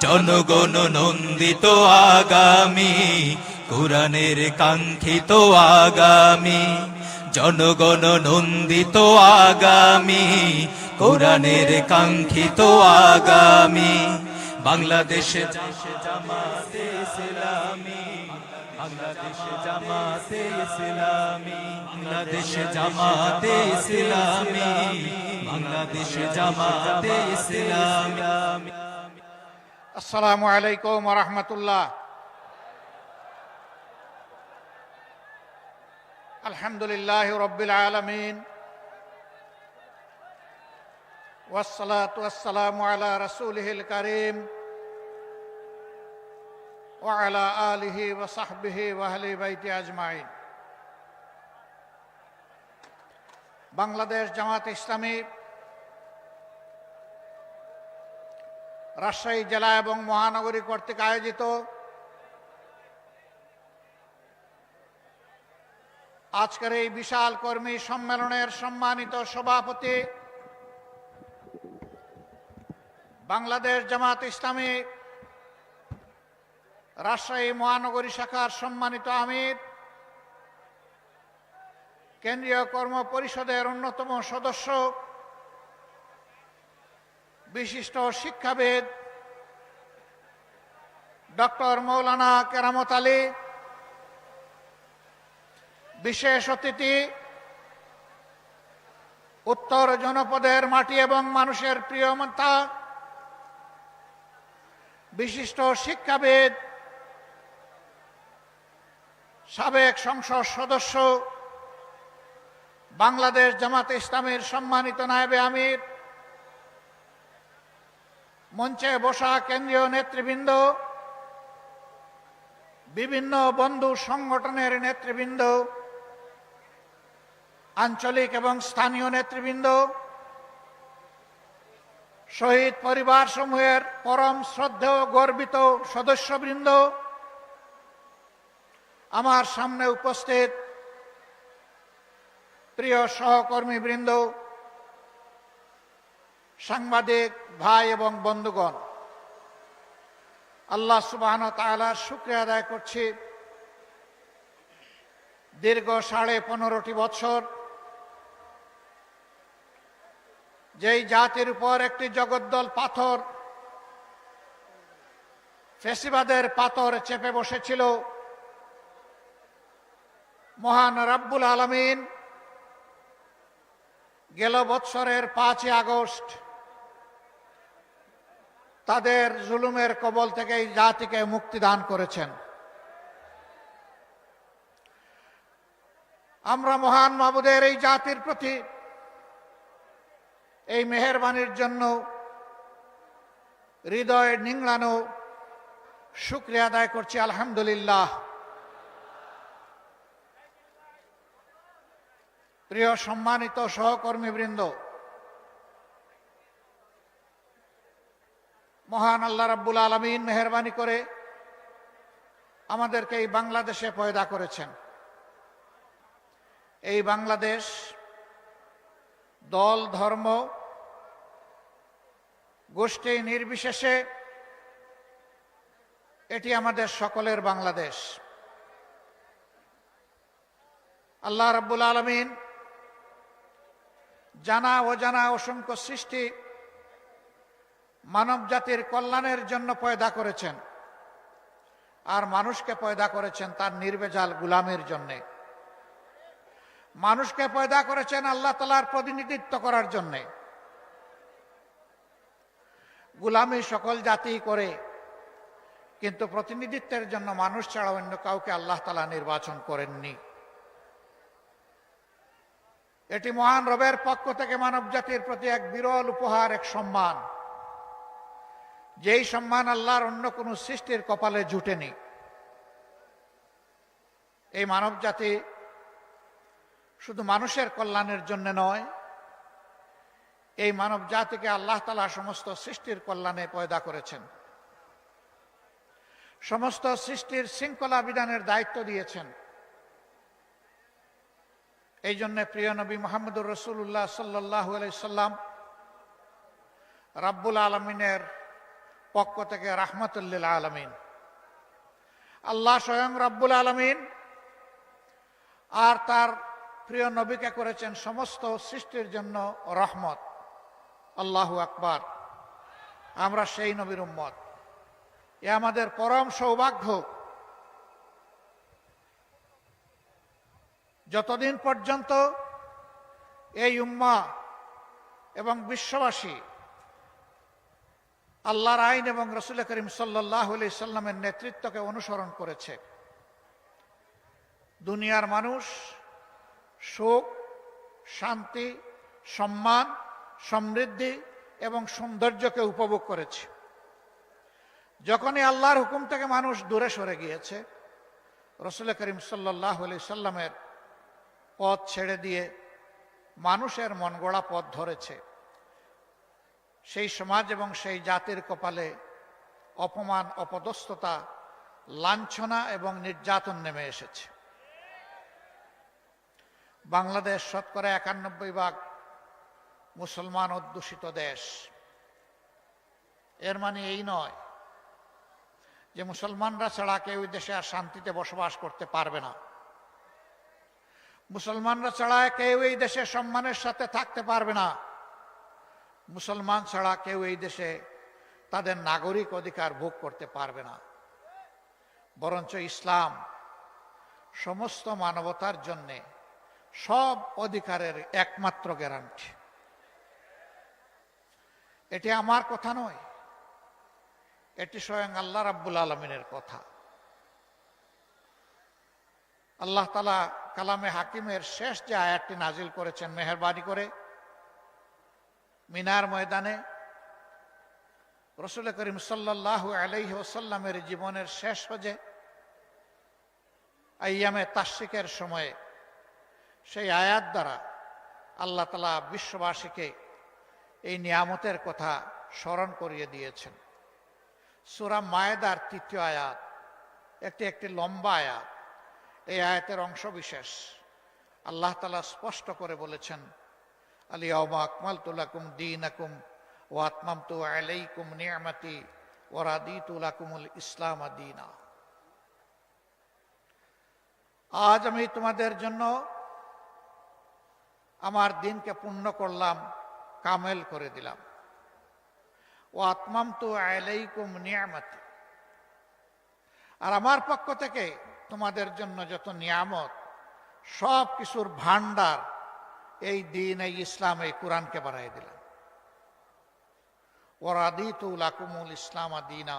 জনগণ নন্দিত আগামী, কোরআনের কাঙ্ক্ষিত আগামী, জনগণ নন্দিত আগামী, কোরআনের কাঙ্ক্ষিত আগামী। বাংলাদেশ জামাতে ইসলামী, বাংলাদেশ জামাতে ইসলামী, বাংলাদেশ জামাতে ইসলামী, বাংলাদেশ জামাতে ইসলামী। আসসালামু আলাইকুম ওয়া রাহমাতুল্লাহ। আলহামদুলিল্লাহি রাব্বিল আলামিন, ওয়াসসালাতু ওয়াসসালামু আলা রাসূলিহিল কারীম ওয়া আলা আলিহি ওয়া সাহবিহি ওয়া আহলি বাইতি আজমাইন। বাংলাদেশ জামাত ইসলামী রাজশাহী জেলা এবং মহানগরী কর্তৃক আয়োজিত আজকের এই বিশাল কর্মী সম্মেলনের সম্মানিত সভাপতি, বাংলাদেশ জামাত ইসলামী রাজশাহী মহানগরী শাখার সম্মানিত আমির, কেন্দ্রীয় কর্ম পরিষদের অন্যতম সদস্য, বিশিষ্ট শিক্ষাবিদ ডক্টর মৌলানা কেরামত আলী, বিশেষ অতিথি উত্তর জনপদের মাটি এবং মানুষের প্রিয় নেতা, বিশিষ্ট শিক্ষাবিদ, সাবেক সংসদ সদস্য, বাংলাদেশ জামাতে ইসলামীর সম্মানিত নায়েবে আমির, মঞ্চে বসা কেন্দ্রীয় নেতৃবৃন্দ, বিভিন্ন বন্ধু সংগঠনের নেতৃবৃন্দ, আঞ্চলিক এবং স্থানীয় নেতৃবৃন্দ, শহীদ পরিবার সমূহের পরম শ্রদ্ধেয় গর্বিত সদস্যবৃন্দ, আমার সামনে উপস্থিত প্রিয় সহকর্মীবৃন্দ, সাংবাদিক ভাই এবং বন্ধুগণ, আল্লাহ সুবহানাহু ওয়া তাআলার শুকরিয়া আদায় করছি। দীর্ঘ 15.5 বছর যেই জাতির উপর একটি জগদ্দল পাথর, ফেসিবাদের পাথর চেপে বসেছিল, মহান রব্বুল আলামিন গেল বৎসরের 5 আগস্ট তাদের জুলুমের কবল থেকে এই জাতিকে মুক্তি দান করেছেন। আমরা মহান মাবুদের এই জাতির প্রতি এই মেহেরবানির জন্য হৃদয় নিংড়ানো শুকরিয়া আদায় করছি, আলহামদুলিল্লাহ। প্রিয় সম্মানিত সহকর্মীবৃন্দ, মহান আল্লাহ রাব্বুল আলামিন মেহেরবানি করে আমাদেরকে এই বাংলাদেশে পয়দা করেছেন। এই বাংলাদেশ দল, ধর্ম, গোষ্ঠী নির্বিশেষে এটি আমাদের সকলের বাংলাদেশ। আল্লাহ রাব্বুল আলামিন জানা অজানা অসংখ্য সৃষ্টি মানব জাতির কল্যাণের জন্য পয়দা করেছেন, আর মানুষকে পয়দা করেছেন তার নির্ভেজাল গোলামের জন্যে। মানুষকে পয়দা করেছেন আল্লাহ তাআলার প্রতিনিধিত্ব করার জন্যে। গোলামি সকল জাতি করে, কিন্তু প্রতিনিধিত্বের জন্য মানুষ ছাড়া অন্য কাউকে আল্লাহ তাআলা নির্বাচন করেননি। এটি মহান রবের পক্ষ থেকে মানব জাতির প্রতি এক বিরল উপহার, এক সম্মান, যেই সম্মান আল্লাহর অন্য কোন সৃষ্টির কপালে জুটেনি। এই মানব জাতি শুধু মানুষের কল্যাণের জন্য নয়, এই মানব জাতিকে আল্লাহ তাআলা সমস্ত সৃষ্টির কল্যাণে পয়দা করেছেন, সমস্ত সৃষ্টির শৃঙ্খলা বিধানের দায়িত্ব দিয়েছেন। এই জন্য প্রিয় নবী মুহাম্মদুর রাসূলুল্লাহ সাল্লাল্লাহু আলাইহি সাল্লাম রাব্বুল আলামিনের পক্ষ থেকে রাহমাতুল লিল আলামিন, আল্লাহ স্বয়ং রাব্বুল আলামিন আর তার প্রিয় নবীকে করেছেন সমস্ত সৃষ্টির জন্য রহমত। আল্লাহু আকবার। আমরা সেই নবীর উম্মত, এ আমাদের পরম সৌভাগ্য। যতদিন পর্যন্ত এই উম্মাহ এবং বিশ্ববাসী আল্লাহর আইন এবং রাসূল করিম সাল্লাল্লাহু আলাইহি সাল্লামের নেতৃত্বকে অনুসরণ করেছে, দুনিয়ার মানুষ সুখ, শান্তি, সম্মান, সমৃদ্ধি এবং সৌন্দর্যকে উপভোগ করেছে। যখনই আল্লাহর হুকুম থেকে মানুষ দূরে সরে গিয়েছে, রাসূল করিম সাল্লাল্লাহু আলাইহি সাল্লামের পথ ছেড়ে দিয়ে মানুষের মন গড়া পথ ধরেছে, সেই সমাজ এবং সেই জাতির কপালে অপমান, অপদস্থতা, লাঞ্ছনা এবং নির্যাতন নেমে এসেছে। বাংলাদেশ শতকরা 91% মুসলমান অধ্যুষিত দেশ। এর মানে এই নয় যে মুসলমানরা ছাড়া কেউ দেশে আর শান্তিতে বসবাস করতে পারবে না, মুসলমানরা ছাড়া কেউ এই দেশে সম্মানের সাথে থাকতে পারবে না, মুসলমান ছাড়া কেউ এই দেশে তাদের নাগরিক অধিকার ভোগ করতে পারবে না। বরঞ্চ ইসলাম সমস্ত মানবতার জন্যে সব অধিকারের একমাত্র গ্যারান্টি। এটি আমার কথা নয়, এটি স্বয়ং আল্লাহ রাব্বুল আলামিনের কথা। আল্লাহ তাআলা কালামে হাকিমের শেষ যে আয়াতটি নাজিল করেছেন মেহেরবানি করে, মিনার ময়দানে রাসূল করিম সাল্লাল্লাহু আলাইহি ওয়াসাল্লামের জীবনের শেষ হজে আইয়ামে তাশরিকের সময়ে সেই আয়াত দ্বারা আল্লাহ তাআলা বিশ্ববাসীকে এই নিয়ামতের কথা স্মরণ করিয়ে দিয়েছেন। সূরা মায়েদার ৩য় আয়াত, একটি লম্বা আয়াত। এই আয়াতের অংশ বিশেষ আল্লাহ তাআলা স্পষ্ট করে বলেছেন, আল-ইয়াওমা আকমালতু লাকুম দীনাকুম ওয়া আতমামতু আলাইকুম নি'মাতি ওয়া রাদিতু লাকুমুল ইসলাম দীনা। আজ আমি তোমাদের জন্য আমার দিনকে পূর্ণ করলাম, কামেল করে দিলাম। ওয়া আতমামতু আলাইকুম নি'মাতি, আর আমার পক্ষ থেকে তোমাদের জন্য যত নিয়ামত, সব কিছুর ভান্ডার এই দিন, এই ইসলাম, এই কোরআনকে বাড়াই দিলাম। ওয়া রাদিতু লাকুমুল ইসলাম দীনা,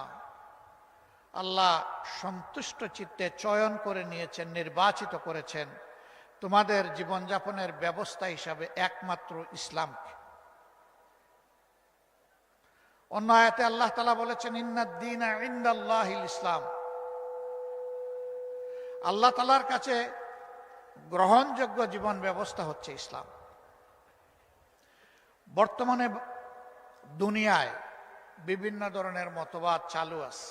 আল্লাহ সন্তুষ্ট চিত্তে চয়ন করে নিয়েছেন, নির্বাচিত করেছেন তোমাদের জীবনযাপনের ব্যবস্থা হিসাবে একমাত্র ইসলামকে। অন্য আয়াতে আল্লাহ তাআলা বলেছেন, ইন্নাদ দীনা ইনদাল্লাহিল ইসলাম, আল্লাহ তাআলার কাছে গ্রহণযোগ্য জীবন ব্যবস্থা হচ্ছে ইসলাম। বর্তমানে দুনিয়ায় বিভিন্ন ধরনের মতবাদ চালু আছে,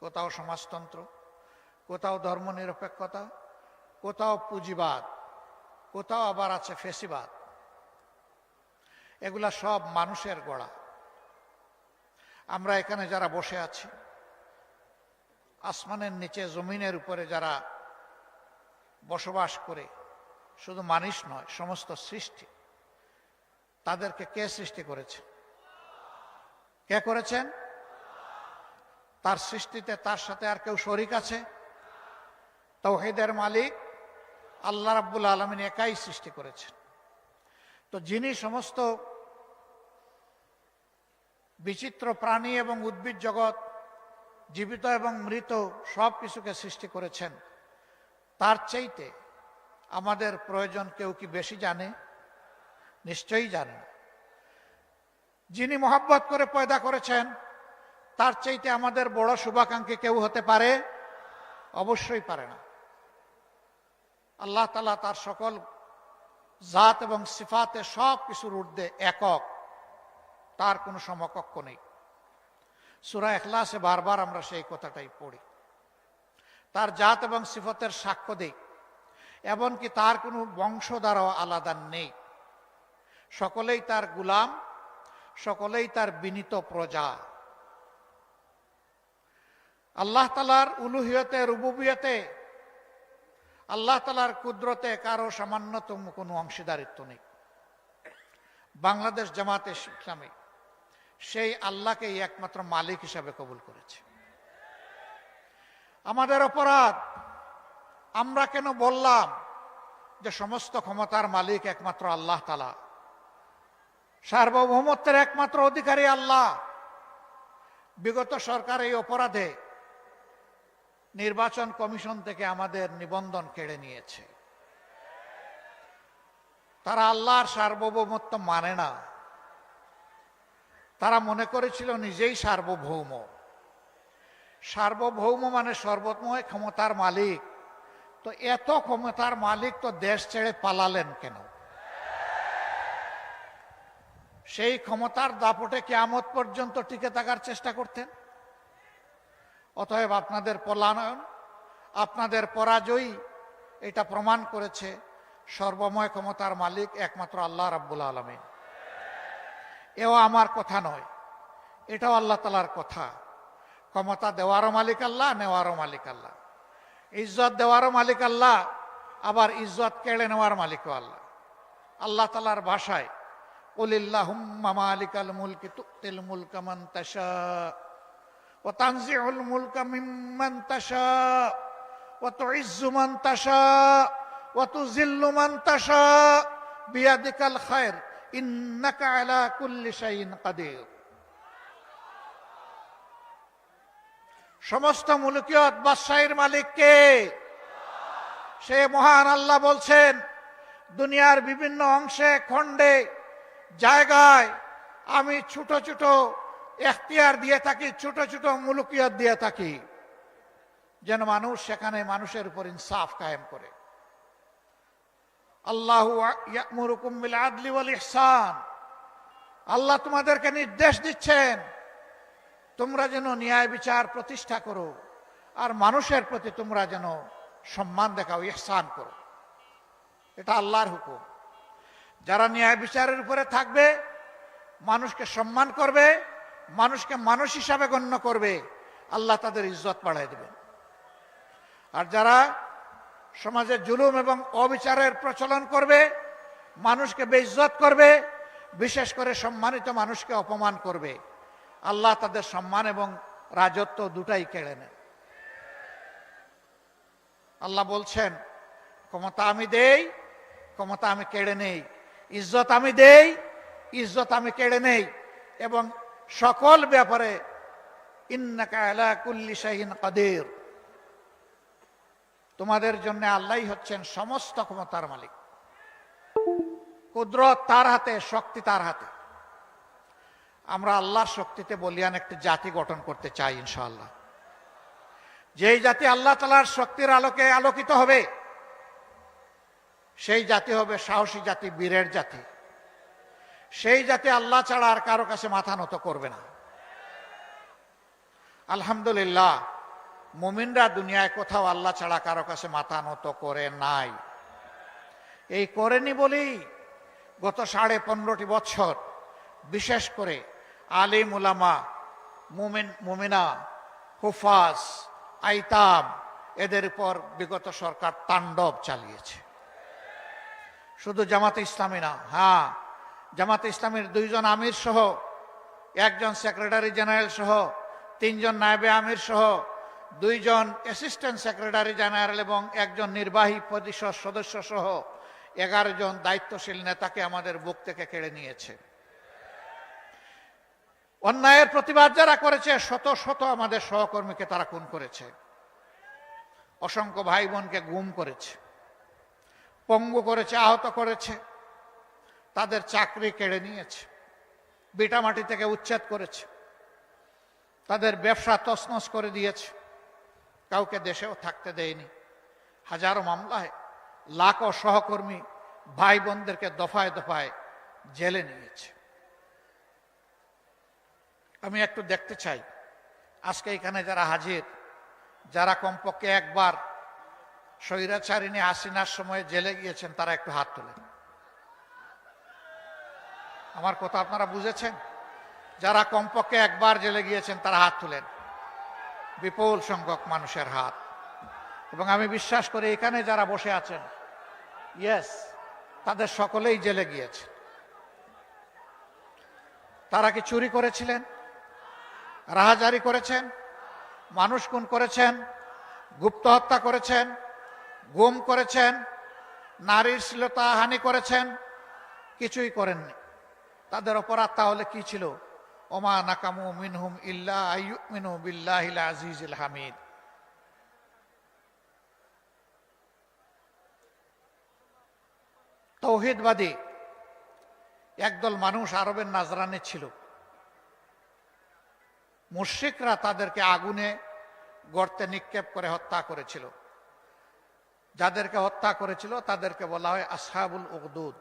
কোথাও সমাজতন্ত্র, কোথাও ধর্মনিরপেক্ষতা, কোথাও পুঁজিবাদ, কোথাও আবার আছে ফেসিবাদ। এগুলা সব মানুষের গড়া। আমরা এখানে যারা বসে আছি, আসমানের নিচে জমিনের উপরে যারা বসবাস করে, শুধু মানুষ নয়, সমস্ত সৃষ্টি, তাদেরকে কে সৃষ্টি করেছে? কে করেছেন? তার সৃষ্টিতে তার সাথে আর কেউ শরীক আছে? তাওহীদের মালিক আল্লাহ রাব্বুল আলামিন একাই সৃষ্টি করেছেন। তো যিনি সমস্ত বিচিত্র প্রাণী এবং উদ্ভিদ জগৎ, জীবিত এবং মৃত সব কিছুকে সৃষ্টি করেছেন, তার চাইতে আমাদের প্রয়োজন কেউ কি বেশি জানে? নিশ্চয়ই জানে না। যিনি মহব্বত করে পয়দা করেছেন, তার চাইতে আমাদের বড় শুভাকাঙ্ক্ষী কেউ হতে পারে? অবশ্যই পারে না। আল্লাহ তাআলা তার সকল জাত এবং সিফাতে সব কিছুর ঊর্ধ্বে একক, তার কোনো সমকক্ষ নেই। সূরা ইখলাসে বারবার আমরা সেই কথাটাই পড়ি। তার জাত এবং সিফতের সাক্ষ্য দেই, এমনকি তার কোনো বংশধারাও আলাদা নেই। সকলেই তার গুলাম, সকলেই তার বিনীত প্রজা। আল্লাহ তাআলার উলুহিয়তে, রুবুবিয়তে, আল্লাহ তাআলার কুদরতে কারো সামান্যতম কোনো অংশীদারিত্ব নেই। বাংলাদেশ জামাতে ইসলামী সেই আল্লাহকেই একমাত্র মালিক হিসাবে কবুল করেছে। আমাদের অপরাধ, আমরা কেন বললাম যে সমস্ত ক্ষমতার মালিক একমাত্র আল্লাহ তাআলা, সার্বভৌমত্বের একমাত্র অধিকারী আল্লাহ? বিগত সরকার এই অপরাধে নির্বাচন কমিশন থেকে আমাদের নিবন্ধন কেড়ে নিয়েছে। তারা আল্লাহর সার্বভৌমত্ব মানে না। তারা মনে করেছিল নিজেই সার্বভৌম। সার্বভৌম মানে সর্বময় ক্ষমতার মালিক। তো এত ক্ষমতার মালিক তো দেশ ছেড়ে পালালেন কেন? সেই ক্ষমতার দাপটে কিয়ামত পর্যন্ত টিকে থাকার চেষ্টা করতেন। অতএব আপনাদের পলায়ন, আপনাদের পরাজয় এটা প্রমাণ করেছে সর্বময় ক্ষমতার মালিক একমাত্র আল্লাহ রাব্বুল আলামিন। এও আমার কথা নয়, এটাও আল্লাহ তাআলার কথা। ক্ষমতা দেওয়ারও মালিক আল্লাহ, নেওয়ারও মালিক আল্লাহ। ইজ্জত দেওয়ারও মালিক আল্লাহ, আবার ইজ্জত কেড়ে নেওয়ার মালিকও আল্লাহ। আল্লাহ তাআলার ভাষায়, কুলিল্লাহুম্মা মালিকাল মুলকি তুতিল মুলকা মান তাশা ওয়া তানজিউল মুলকা মিম্মান তাশা ওয়া তুইজ্জু মান তাশা ওয়া তুযিল্লু মান তাশা বিয়াদিকাল খায়র ইন্নাকা আলা কুল্লি শাইইন কাদির। সমস্ত মুলকিয়ত বাদশাহীর মালিক কে? সে মহান আল্লাহ বলছেন, দুনিয়ার বিভিন্ন অংশে খণ্ডে জায়গায় আমি ছোট ছোট এখতিয়ার দিয়ে থাকি, ছোট ছোট মুলকিয়ত দিয়ে থাকি, যেন মানুষ সেখানে মানুষের উপর ইনসাফ কায়েম করে। আল্লাহু ইয়া'মুরুকুম বিল আদলি ওয়াল ইহসান, আল্লাহ তোমাদেরকে নির্দেশ দিচ্ছেন তোমরা যেন ন্যায় বিচার প্রতিষ্ঠা করো, আর মানুষের প্রতি তোমরা যেন সম্মান দেখাও, ইহসান করো। এটা আল্লাহর হুকুম। যারা ন্যায় বিচারের উপরে থাকবে, মানুষকে সম্মান করবে, মানুষকে মানুষ হিসাবে গণ্য করবে, আল্লাহ তাদের ইজ্জত বাড়ায় দেবেন। আর যারা সমাজে জুলুম এবং অবিচারের প্রচলন করবে, মানুষকে বেইজ্জত করবে, বিশেষ করে সম্মানিত মানুষকে অপমান করবে, আল্লাহ তাদের সম্মান এবং রাজত্ব দুটাই কেড়ে নেন। আল্লাহ বলছেন, ক্ষমতা আমি দেই, ক্ষমতা আমি কেড়ে নেই, ইজ্জত আমি দেই, ইজ্জত আমি কেড়ে নেই, এবং সকল ব্যাপারে ইন্নাকা আলা কুল্লি শাইইন কাদির। তোমাদের জন্য আল্লাহই হচ্ছেন সমস্ত ক্ষমতার মালিক। কুদরত তার হাতে, শক্তি তার হাতে। আমরা আল্লাহর শক্তিতে বলিয়ান একটি জাতি গঠন করতে চাই ইনশাআল্লাহ। যেই জাতি আল্লাহ তাআলার শক্তির আলোকে আলোকিত হবে, সেই জাতি হবে সাহসী জাতি, বীরের জাতি। সেই জাতি আল্লাহ ছাড়া আর কারো কাছে মাথা নত করবে না। আলহামদুলিল্লাহ, মুমিনরা দুনিয়ায় কোথাও আল্লাহ ছাড়া কারো কাছে মাথা নত করে নাই। এই করেনি বলেই গত 15.5 বছর বিশেষ করে আলিম উলামা, মুমিনা, হুফাজ, আইতাম, এদের উপর বিগত সরকার তাণ্ডব চালিয়েছে। শুধু জামাতে ইসলামী না, হ্যাঁ, জামাতে ইসলামীর 2 জন আমির সহ, 1 জন সেক্রেটারি জেনারেল সহ, 3 জন নায়েবে আমির সহ, 2 জন অ্যাসিস্ট্যান্ট সেক্রেটারি জেনারেল এবং 1 জন নির্বাহী পরিষদ সদস্য সহ 11 জন দায়িত্বশীল নেতাকে আমাদের বুক থেকে কেড়ে নিয়েছে। অন্যায়ের প্রতিবাদ যারা করেছে, শত শত আমাদের সহকর্মীকে তারা খুন করেছে, অসংখ্য ভাই বোনকে গুম করেছে, পঙ্গু করেছে, আহত করেছে, তাদের চাকরি কেড়ে নিয়েছে, ভিটামাটি থেকে উচ্ছেদ করেছে, তাদের ব্যবসা তছনছ করে দিয়েছে, কাউকে দেশেও থাকতে দেয়নি। হাজারো মামলায় লাখো সহকর্মী ভাই বোনদেরকে দফায় দফায় জেলে নিয়েছে। আমি একটু দেখতে চাই আজকে এখানে যারা হাজির, যারা কমপক্ষে একবার স্বৈরাচারিণী হাসিনার সময় জেলে গিয়েছেন, তারা একটু হাত তোলেন। আমার কথা আপনারা বুঝেছেন? যারা কমপক্ষে একবার জেলে গিয়েছেন তারা হাত তুলেন। বিপুল সংখ্যক মানুষের হাত। এবং আমি বিশ্বাস করি এখানে যারা বসে আছেন, ইয়েস, তাদের সকলেই জেলে গিয়েছে। তারা কি চুরি করেছিলেন, রাহাজারি করেছেন, মানুষ খুন করেছেন, গুপ্ত হত্যা করেছেন, গুম করেছেন, নারীর শ্লীলতাহানি করেছেন? কিছুই করেননি। তাদের অপরাধ তাহলে কি ছিল? ওমা নাকামু মিনহুম ইল্লা আইয়ুমিনু বিল্লাহিল আজিজিল হামিদ। তৌহিদবাদী একদল মানুষ আরবের নাজরানে ছিল। মুশরিকরা তাদেরকে আগুনে গর্তে নিক্ষেপ করে হত্যা করেছিল। যাদেরকে হত্যা করেছিল তাদেরকে বলা হয় আসহাবুল উকদুদ।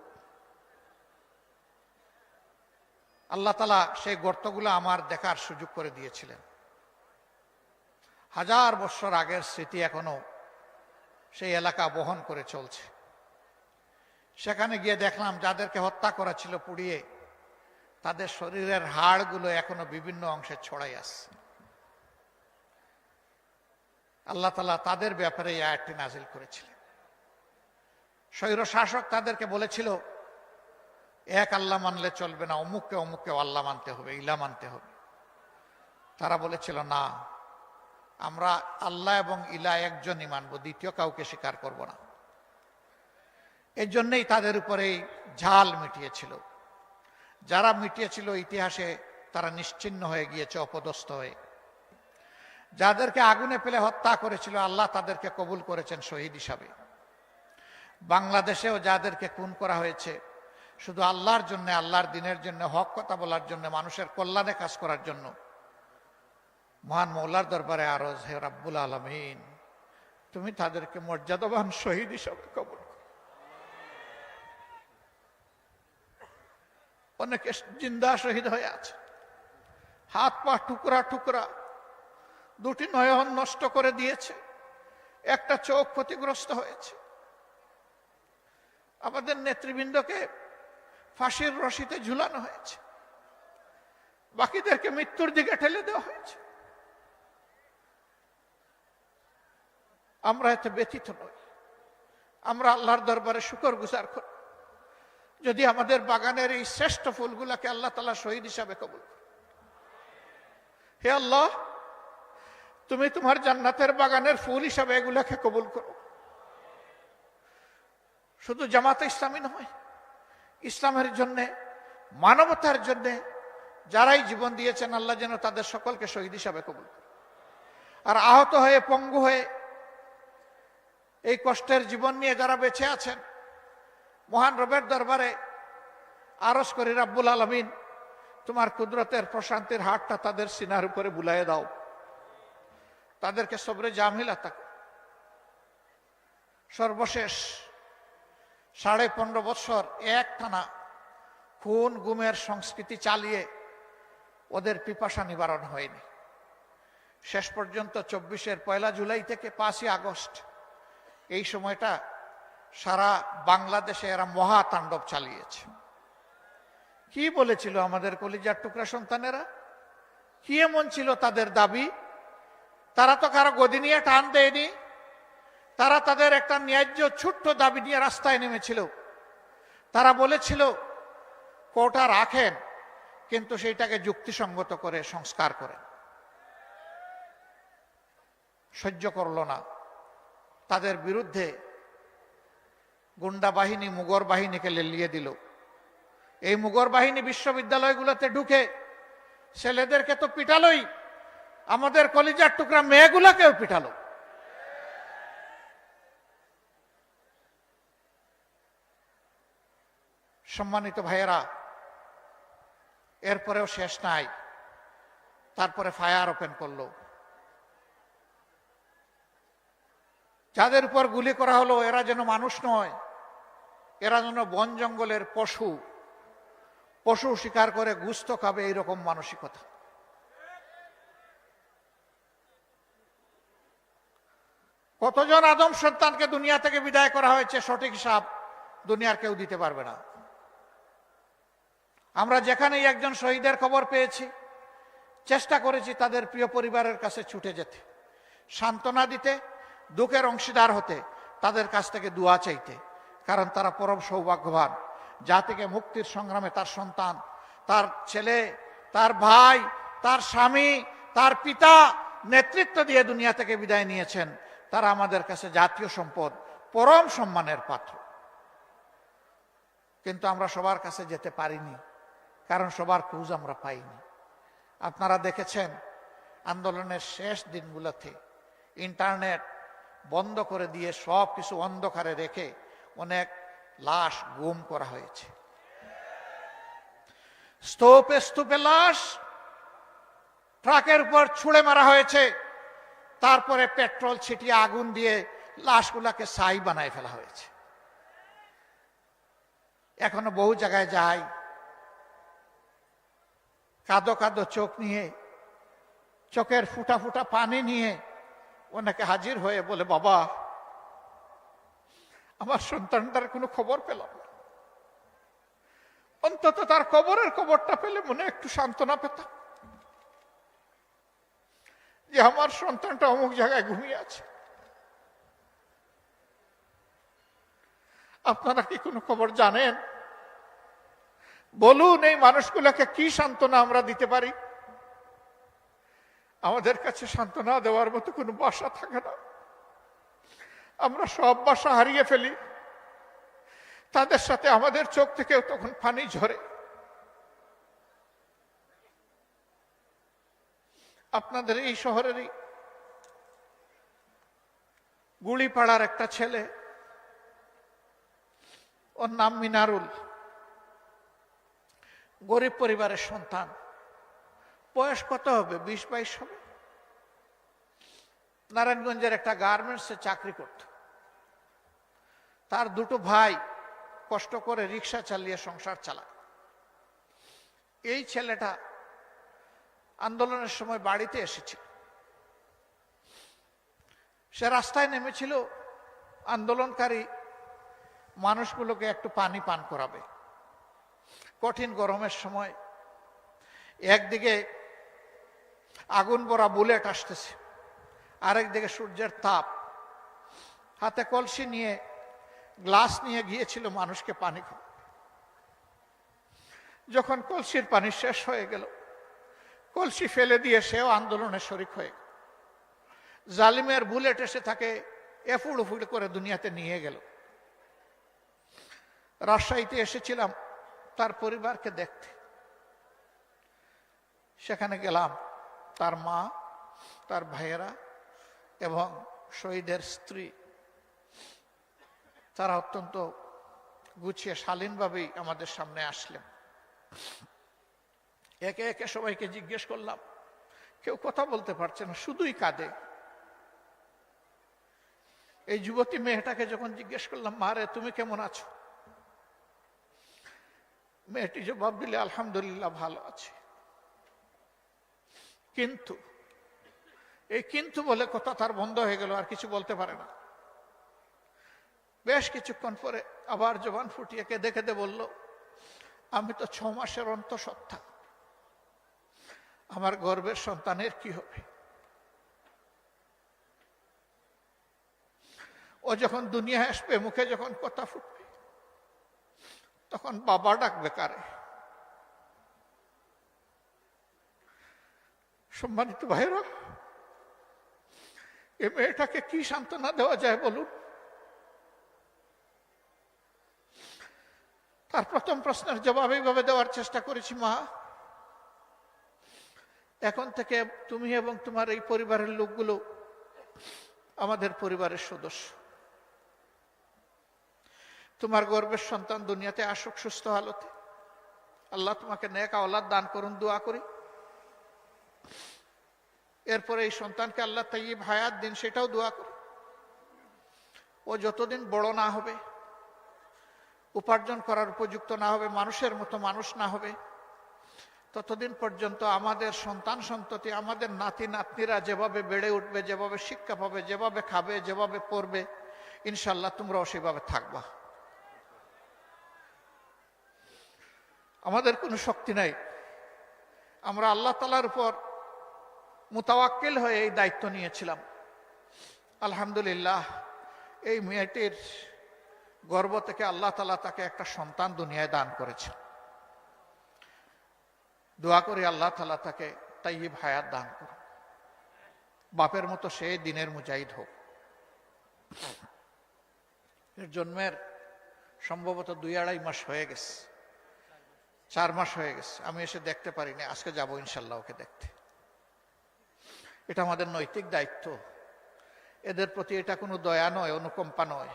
আল্লাহ তাআলা সেই গর্তগুলো আমার দেখার সুযোগ করে দিয়েছিলেন। 1000 বছর আগের স্মৃতি এখনো সেই এলাকা বহন করে চলছে। সেখানে গিয়ে দেখলাম যাদেরকে হত্যা করা ছিল পুড়িয়ে, তাদের শরীরের হাড়গুলো এখনো বিভিন্ন অংশে ছড়াই আসছে। আল্লাহ তাআলা তাদের ব্যাপারে এই আয়াতটি নাজিল করেছিলেন। স্বৈর শাসক তাদেরকে বলেছিল, এক আল্লাহ মানলে চলবে না, অমুককে অমুককে আল্লাহ মানতে হবে, ইলা মানতে হবে। তারা বলেছিল, না, আমরা আল্লাহ এবং ইলা একজনই মানব, দ্বিতীয় কাউকে স্বীকার করব না। এই জন্যই তাদের উপরে এই ঝাল মিটিয়েছিল। যারা মিটিয়েছিল ইতিহাসে তারা নিশ্চিহ্ন হয়ে গিয়েছে, অপদস্থ হয়ে। যাদেরকে আগুনে ফেলে হত্যা করেছিল আল্লাহ তাদেরকে কবুল করেছেন শহীদ হিসাবে। বাংলাদেশেও যাদেরকে খুন করা হয়েছে শুধু আল্লাহর জন্য, আল্লাহর দিনের জন্য, হক কথা বলার জন্য, মানুষের কল্যাণে কাজ করার জন্য, মহান মৌলার দরবারে আরজ, হে রাব্বুল আলামিন তুমি তাদেরকে মর্যাদাবান শহীদ হিসাবে কবুল করো। অনেকে জিন্দা শহীদ হয়ে আছে, হাত পা টুকরা টুকরা, দুটি নয়ন নষ্ট করে দিয়েছে, একটা চোখ ক্ষতিগ্রস্ত হয়েছে। আমাদের নেতৃবৃন্দকে ফাঁসির রশিতে ঝুলানো হয়েছে, বাকিদেরকে মৃত্যুর দিকে ঠেলে দেওয়া হয়েছে। আমরা এতে ব্যথিত নই, আমরা আল্লাহর দরবারে শুকর গুজার করি যদি আমাদের বাগানের এই শ্রেষ্ঠ ফুলগুলাকে আল্লাহ তাআলা শহীদ হিসাবে কবুল করে। হে আল্লাহ, তুমি তোমার জান্নাতের বাগানের ফুল হিসাবে এগুলাকে কবুল করো। শুধু জামাতে ইসলামী নয়, ইসলামের জন্য, মানবতার জন্য যারাই জীবন দিয়েছেন আল্লাহ যেন তাদের সকলকে শহীদ হিসাবে কবুল করে। আর আহত হয়ে, পঙ্গু হয়ে, এই কষ্টের জীবন নিয়ে যারা বেঁচে আছেন, মহান রবের দরবারে আরজ করি, রাব্বুল আলামিন তোমার কুদরতের প্রশান্তির হাতটা তাদের সিনার উপরে বুলাইয়ে দাও, তাদেরকে সবরে জামিল আতা করো। সর্বশেষ 15.5 বছর একটানা খুন গুমের সংস্কৃতি চালিয়ে ওদের পিপাসা নিবারণ হয়নি। শেষ পর্যন্ত 24-এর 1 জুলাই থেকে 5ই আগস্ট এই সময়টা সারা বাংলাদেশে এরা মহাতাণ্ডব চালিয়েছে। কি বলেছিল আমাদের কলিজার টুকরা সন্তানেরা? কি এমন ছিল তাদের দাবি? তারা তো কারো গদি নিয়ে টান দেয়নি, তারা তাদের একটা ন্যায্য ছোট্ট দাবি নিয়ে রাস্তায় নেমেছিল। তারা বলেছিল কোটা রাখেন, কিন্তু সেইটাকে যুক্তিসঙ্গত করে সংস্কার করেন। সহ্য করল না, তাদের বিরুদ্ধে গুন্ডা বাহিনী মুগর বাহিনীকে লেলিয়ে দিল। এই মুগর বাহিনী বিশ্ববিদ্যালয়গুলোতে ঢুকে ছেলেদেরকে তো পিটালোই, আমাদের কলিজার টুকরা মেয়েগুলাকেও পিটালো। সম্মানিত ভাইয়েরা, এরপরেও শেষ নাই, তারপরে ফায়ার ওপেন করলো। যাদের উপর গুলি করা হলো এরা যেন মানুষ নয়, এরা যেন বন জঙ্গলের পশু, পশু শিকার করে গুস্ত খাবে, এইরকম মানসিকতা। কতজন আদম সন্তানকে দুনিয়া থেকে বিদায় করা হয়েছে সঠিক হিসাব দুনিয়ার কেউ দিতে পারবে না। আমরা যেখানেই একজন শহীদের খবর পেয়েছি চেষ্টা করেছি তাদের প্রিয় পরিবারের কাছে ছুটে যেতে, সান্ত্বনা দিতে, দুঃখের অংশীদার হতে, তাদের কাছ থেকে দোয়া চাইতে। কারণ তারা পরম সৌভাগ্যবান, জাতিকে মুক্তির সংগ্রামে তার সন্তান, তার ছেলে, তার ভাই, তার স্বামী, তার পিতা নেতৃত্ব দিয়ে দুনিয়া থেকে বিদায় নিয়েছেন। তারা আমাদের কাছে জাতীয় সম্পদ, পরম সম্মানের পাত্র। কিন্তু আমরা সবার কাছে যেতে পারিনি, কারণ সবার খোঁজ আমরা পাইনি। আপনারা দেখেছেন আন্দোলনের শেষ দিনগুলোতে ইন্টারনেট বন্ধ করে দিয়ে সব কিছু অন্ধকারে রেখে অনেক লাশ গুম করা হয়েছে। স্তূপে স্তূপে লাশ ট্রাকের উপর ছুঁড়ে মারা হয়েছে, তারপরে পেট্রোল ছিটিয়ে আগুন দিয়ে লাশগুলাকে ছাই বানায় ফেলা হয়েছে। এখনো বহু জায়গায় যাই, কাঁদো কাঁদো চোখ নিয়ে, চোখের ফুটা ফুটা পানি নিয়ে অনেকে হাজির হয়ে বলে, বাবা আমার সন্তানটার কোনো খবর পেলাম না, অন্তত তার কবরের খবরটা পেলে মনে একটু সান্ত্বনা পেতাম যে আমার সন্তানটা অমুক জায়গায় ঘুমিয়ে আছে। আপনারা কি কোনো খবর জানেন? বলুন, এই মানুষগুলোকে কি সান্ত্বনা আমরা দিতে পারি? আমাদের কাছে সান্ত্বনা দেওয়ার মতো কোনো ভাষা থাকে না। আমরা সব ভাষা হারিয়ে ফেলি। তাদের সাথে আমাদের চোখ থেকেও তখন পানি ঝরে। আপনাদের এই শহরেরই গুলিপাড়ার একটা ছেলে, ওর নাম মিনারুল, গরিব পরিবারের সন্তান, বয়স কত হবে, 20-22 হবে। নারায়ণগঞ্জের একটা গার্মেন্টসে চাকরি করত। তার দুটো ভাই কষ্ট করে রিক্সা চালিয়ে সংসার চালায়। এই ছেলেটা আন্দোলনের সময় বাড়িতে এসেছিল। সে রাস্তায় নেমেছিল আন্দোলনকারী মানুষগুলোকে একটু পানি পান করাবে। কঠিন গরমের সময় একদিকে আগুন ভরা বুলেট আসতেছে, আরেকদিকে সূর্যের তাপ। হাতে কলসি নিয়ে, গ্লাস নিয়ে গিয়েছিল মানুষকে পানি খাওয়া। যখন কলসির পানি শেষ হয়ে গেল, কলসি ফেলে দিয়ে সেও আন্দোলনে শরিক হয়ে গেল। জালিমের বুলেট এসে তাকে এফুড় উফুড় করে দুনিয়াতে নিয়ে গেল। রাজশাহীতে এসেছিলাম তার পরিবারকে দেখতে। সেখানে গেলাম, তার মা, তার ভাইয়েরা এবং শহীদের স্ত্রী, তারা অত্যন্ত গুছিয়ে শালীনভাবেই আমাদের সামনে আসলেন। একে একে সবাইকে জিজ্ঞেস করলাম, কেউ কথা বলতে পারছে না, শুধুই কাঁদে। এই যুবতী মেয়েটাকে যখন জিজ্ঞেস করলাম, মা রে তুমি কেমন আছো, মেয়েটি জবাব দিলে, আলহামদুলিল্লাহ ভালো আছে। কিন্তু এই কিন্তু বলে কথা তার বন্ধ হয়ে গেল, আর কিছু বলতে পারে না। বেশ কিছুক্ষণ পরে আবার জবান ফুটিয়ে কেঁদে কেঁদে বলল, আমি তো 6 মাসের অন্তঃসত্ত্বা, আমার গর্ভের সন্তানের কি হবে? ও যখন দুনিয়ায় আসবে, মুখে যখন কথা ফুটবে, তখন বাবা ডাকবে কারে? সম্মানিত ভাইরা, এ মেয়েটাকে কি সান্ত্বনা দেওয়া যায় বলুন? তার প্রথম প্রশ্নের জবাব এইভাবে দেওয়ার চেষ্টা করেছি, মা এখন থেকে তুমি এবং তোমার এই পরিবারের লোকগুলো আমাদের পরিবারের সদস্য। তোমার গর্ভের সন্তান দুনিয়াতে আসুক সুস্থ হালতে, আল্লাহ তোমাকে নেক আওলাদ দান করুন, দোয়া করি। এরপরে এই সন্তানকে আল্লাহ তাইয়্যিব হায়াত দিন, সেটাও দোয়া করি। ও যতদিন বড় না হবে, উপার্জন করার উপযুক্ত না হবে, মানুষের মতো মানুষ না হবে, ততদিন পর্যন্ত আমাদের সন্তান সন্ততি, আমাদের নাতি নাতনিরা যেভাবে বেড়ে উঠবে, যেভাবে শিক্ষা পাবে, যেভাবে খাবে, যেভাবে পড়বে, ইনশাল্লাহ তোমরাও সেভাবে থাকবা। আমাদের কোনো শক্তি নাই, আমরা আল্লাহ তাআলার উপর মুতাওয়াক্কিল হয়ে এই দায়িত্ব নিয়েছিলাম। আলহামদুলিল্লাহ, এই মেয়েটির গর্ভ থেকে আল্লাহ তাআলা তাকে একটা সন্তান দুনিয়ায় দান করেছে। দোয়া করি আল্লাহ তাআলা তাকে তাইয়্যিব হায়াত দান করুন, বাপের মতো সে দিনের মুজাহিদ হোক। এর জন্মের সম্ভবত 2-2.5 মাস হয়ে গেছে, 4 মাস হয়ে গেছে। আমি এসে দেখতে পারিনি, আজকে যাবো ইনশাল্লাহ ওকে দেখতে। এটা আমাদের নৈতিক দায়িত্ব। এদের প্রতি এটা কোনো দয়া নয়, অনুকম্পা নয়।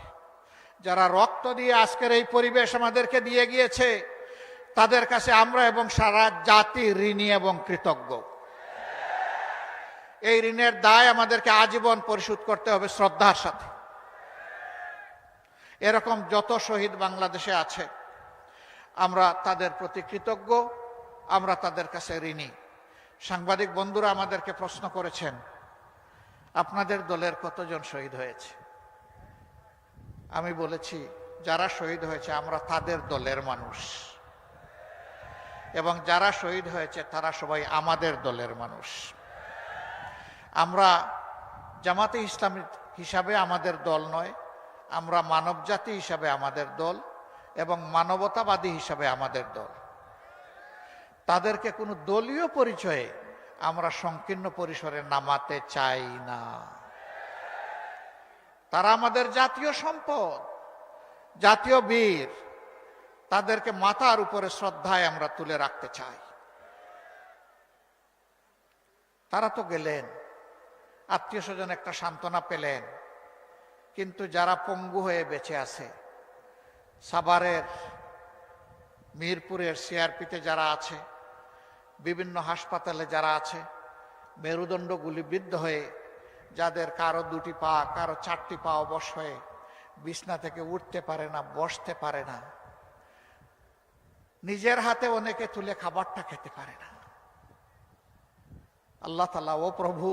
যারা রক্ত দিয়ে আজকের এই পরিবেশ আমাদেরকে দিয়ে গিয়েছে, তাদের কাছে আমরা এবং সারা জাতি ঋণী এবং কৃতজ্ঞ। এই ঋণের দায় আমাদেরকে আজীবন পরিশোধ করতে হবে শ্রদ্ধার সাথে। এরকম যত শহীদ বাংলাদেশে আছে, আমরা তাদের প্রতি কৃতজ্ঞ, আমরা তাদের কাছে ঋণী। সাংবাদিক বন্ধুরা আমাদেরকে প্রশ্ন করেছেন, আপনাদের দলের কতজন শহীদ হয়েছে? আমি বলেছি, যারা শহীদ হয়েছে আমরা তাদের দলের মানুষ, এবং যারা শহীদ হয়েছে তারা সবাই আমাদের দলের মানুষ। আমরা জামাতে ইসলামী হিসাবে আমাদের দল নয়, আমরা মানবজাতি হিসাবে আমাদের দল এবং মানবতাবাদী হিসাবে আমাদের দল। তাদেরকে কোনো দলীয় পরিচয়ে আমরা সংকীর্ণ পরিসরে নামাতে চাই না। তারা আমাদের জাতীয় সম্পদ, জাতীয় বীর, তাদেরকে মাথার উপরে শ্রদ্ধায় আমরা তুলে রাখতে চাই। তারা তো গেলেন, আত্মীয় স্বজন একটা সান্ত্বনা পেলেন, কিন্তু যারা পঙ্গু হয়ে বেঁচে আছে, সাভারের, মিরপুরের সিআরপিতে যারা আছে, বিভিন্ন হাসপাতালে যারা আছে, মেরুদণ্ড গুলিবিদ্ধ হয়ে, যাদের কারো 2টি পা, কারো 4টি পা অবশ হয়ে বিছনা থেকে উঠতে পারে না, বসতে পারে না, নিজের হাতে অনেকে তুলে খাবারটা খেতে পারে না। আল্লাহ তাআলা, ও প্রভু,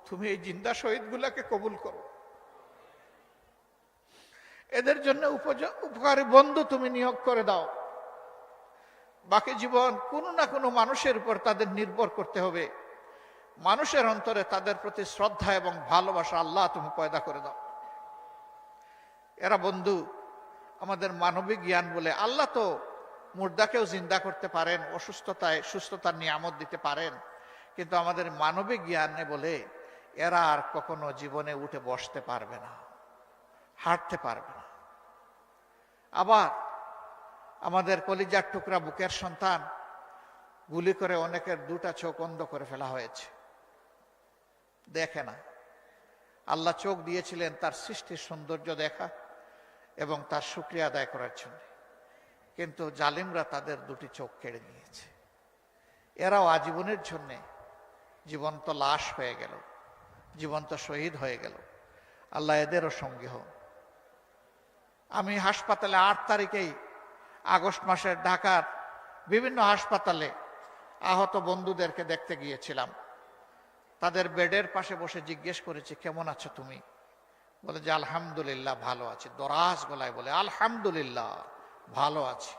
তুমি এই জিন্দা শহীদ গুলাকে কবুল করো, এদের জন্য উপকারী বন্ধু তুমি নিয়োগ করে দাও। বাকি জীবন কোনো না কোনো মানুষের উপর তাদের নির্ভর করতে হবে। মানুষের অন্তরে তাদের প্রতি শ্রদ্ধা এবং ভালোবাসা আল্লাহ তুমি পয়দা করে দাও। এরা বন্ধু আমাদের মানবিক জ্ঞান বলে। আল্লাহ তো মুর্দাকেও জিন্দা করতে পারেন, অসুস্থতায় সুস্থতার নিয়ামত দিতে পারেন, কিন্তু আমাদের মানবিক জ্ঞানে বলে এরা আর কখনো জীবনে উঠে বসতে পারবে না, হাঁটতে পারবে না। আবার আমাদের কলিজার টুকরা বুকের সন্তান, গুলি করে অনেকের 2টা চোখ অন্ধ করে ফেলা হয়েছে, দেখে না। আল্লাহ চোখ দিয়েছিলেন তার সৃষ্টির সৌন্দর্য দেখা এবং তার শুকরিয়া আদায় করার জন্য, কিন্তু জালিমরা তাদের 2টি চোখ কেড়ে নিয়েছে। এরাও আজীবনের জন্য জীবন্ত লাশ হয়ে গেল, জীবন্ত শহীদ হয়ে গেল। আল্লাহ এদেরও সঙ্গী হোক। আমি হাসপাতালে 8 তারিখেই আগস্ট মাসের ঢাকার বিভিন্ন হাসপাতালে আহত বন্ধুদেরকে দেখতে গিয়েছিলাম। তাদের বেডের পাশে বসে জিজ্ঞেস করেছি, কেমন আছো তুমি? বলে যে আলহামদুলিল্লাহ ভালো আছি। দরাজ গলায় বলে, আলহামদুলিল্লাহ ভালো আছি।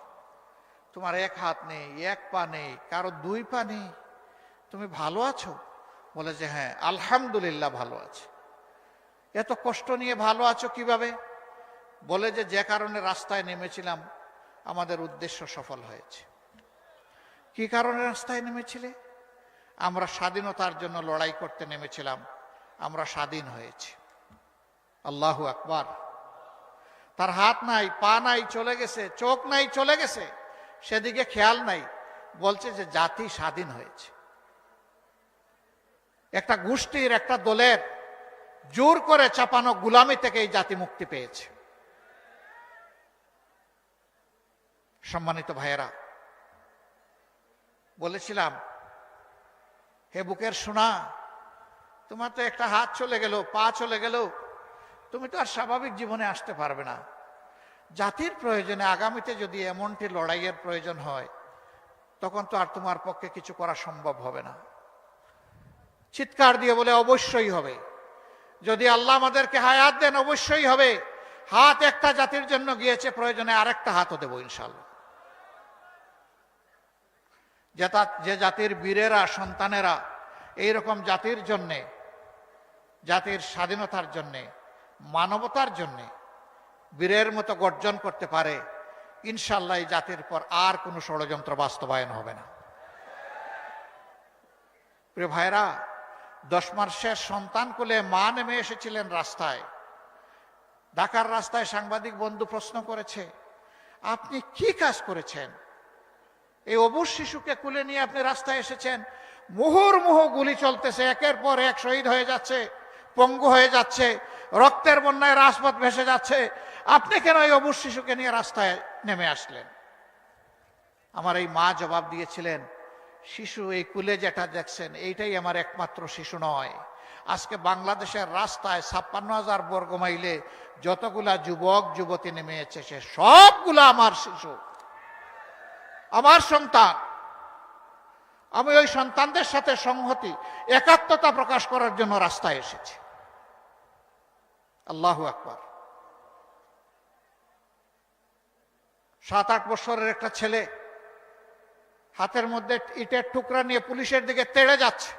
তোমার 1 হাত নেই, 1 পা নেই, কারো 2 পা নেই, তুমি ভালো আছো? বলে যে হ্যাঁ আলহামদুলিল্লাহ ভালো আছি। এত কষ্ট নিয়ে ভালো আছো কিভাবে? বলে যে যে কারণে রাস্তায় নেমেছিলাম আমাদের উদ্দেশ্য সফল হয়েছে। কি কারণে রাস্তায় নেমেছিলে? আমরা স্বাধীনতার জন্য লড়াই করতে নেমেছিলাম, আমরা স্বাধীন হয়েছি। আল্লাহু আকবার। তার হাত নাই, পা নাই, চলে গেছে, চোখ নাই, চলে গেছে, সেদিকে খেয়াল নাই, বলছে যে জাতি স্বাধীন হয়েছে। একটা গোষ্ঠীর, একটা দলের জোর করে চাপানো গুলামি থেকে এই জাতি মুক্তি পেয়েছে। সম্মানিত ভাইয়েরা, বলেছিলাম, হে বুকের সোনা, তোমার তো একটা হাত চলে গেল, পা চলে গেল, তুমি তো আর স্বাভাবিক জীবনে আসতে পারবে না। জাতির প্রয়োজনে আগামীতে যদি এমনটি লড়াইয়ের প্রয়োজন হয়, তখন তো আর তোমার পক্ষে কিছু করা সম্ভব হবে না। চিৎকার দিয়ে বলে অবশ্যই হবে। যদি আল্লাহ আমাদেরকে হায়াত দেন অবশ্যই হবে। হাত একটা জাতির জন্য গিয়েছে, প্রয়োজনে আরেকটা হাতও দেবো ইনশাআল্লাহ। যে জাতির বীরেরা, সন্তানেরা এইরকম জাতির জন্যে, জাতির স্বাধীনতার জন্যে, মানবতার জন্যে বীরের মতো গর্জন করতে পারে, ইনশাআল্লাহ এই জাতির পর আর কোনো ষড়যন্ত্র বাস্তবায়ন হবে না। প্রিয় ভাইরা, 10 মাসের সন্তান কোলে মা নেমে এসেছিলেন রাস্তায়। ঢাকার রাস্তায় সাংবাদিক বন্ধু প্রশ্ন করেছে, আপনি কি কাজ করেছেন? এই অবুঝ শিশুকে কোলে নিয়ে আপনি রাস্তায় এসেছেন, মুহুর্মুহু গুলি চলতেছে, একের পর এক শহীদ হয়ে যাচ্ছে, পঙ্গু হয়ে যাচ্ছে, রক্তের বন্যায় রাজপথ ভেসে যাচ্ছে, আপনি কেন এই অবুঝ শিশুকে নিয়ে রাস্তায় নেমে আসলেন? আমার এই মা জবাব দিয়েছিলেন, শিশু এই কুলে যেটা দেখছেন এইটাই আমার একমাত্র শিশু নয়। আজকে বাংলাদেশের রাস্তায় 56,000 বর্গ মাইলে যতগুলা যুবক যুবতী নেমে এসেছে সবগুলা আমার শিশু, আমার সন্তান। আমি ওই সন্তানদের সাথে সংহতি, একাত্মতা প্রকাশ করার জন্য রাস্তায় এসেছি। আল্লাহু আকবার। 7-8 বছরের একটা ছেলে হাতের মধ্যে ইটের টুকরা নিয়ে পুলিশের দিকে তেড়ে যাচ্ছে।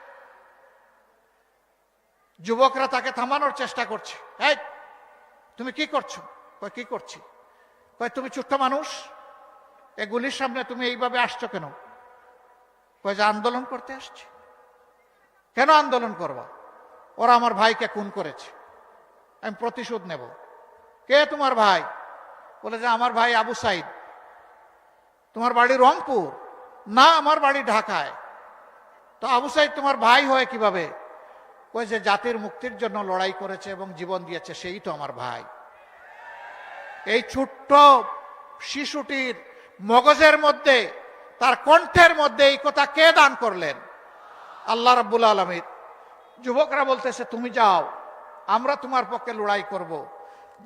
যুবকরা তাকে থামানোর চেষ্টা করছে। এই তুমি কি করছো? কয় কি করছি? কয় তুমি ছোট্ট মানুষ, এই গুলির সামনে তুমি এইভাবে আসছো কেন? কয় যে আন্দোলন করতে আসছি। কেন আন্দোলন করবা? ওরা আমার ভাইকে খুন করেছে, আমি প্রতিশোধ নেব। কে তোমার ভাই? বলে যে আমার ভাই আবু সাইদ। তোমার বাড়ি রংপুর? না, আমার বাড়ি ঢাকায়। তো আবু সাইদ তোমার ভাই হয় কিভাবে? ওই যে জাতির মুক্তির জন্য লড়াই করেছে এবং জীবন দিয়েছে, সেই তো আমার ভাই। এই ছোট্ট শিশুটির মগজের মধ্যে, তার কণ্ঠের মধ্যে এই কথা কে দান করলেন? আল্লাহ রাব্বুল আলামিন। যুবকরা বলতেছে তুমি যাও, আমরা তোমার পক্ষে লড়াই করব।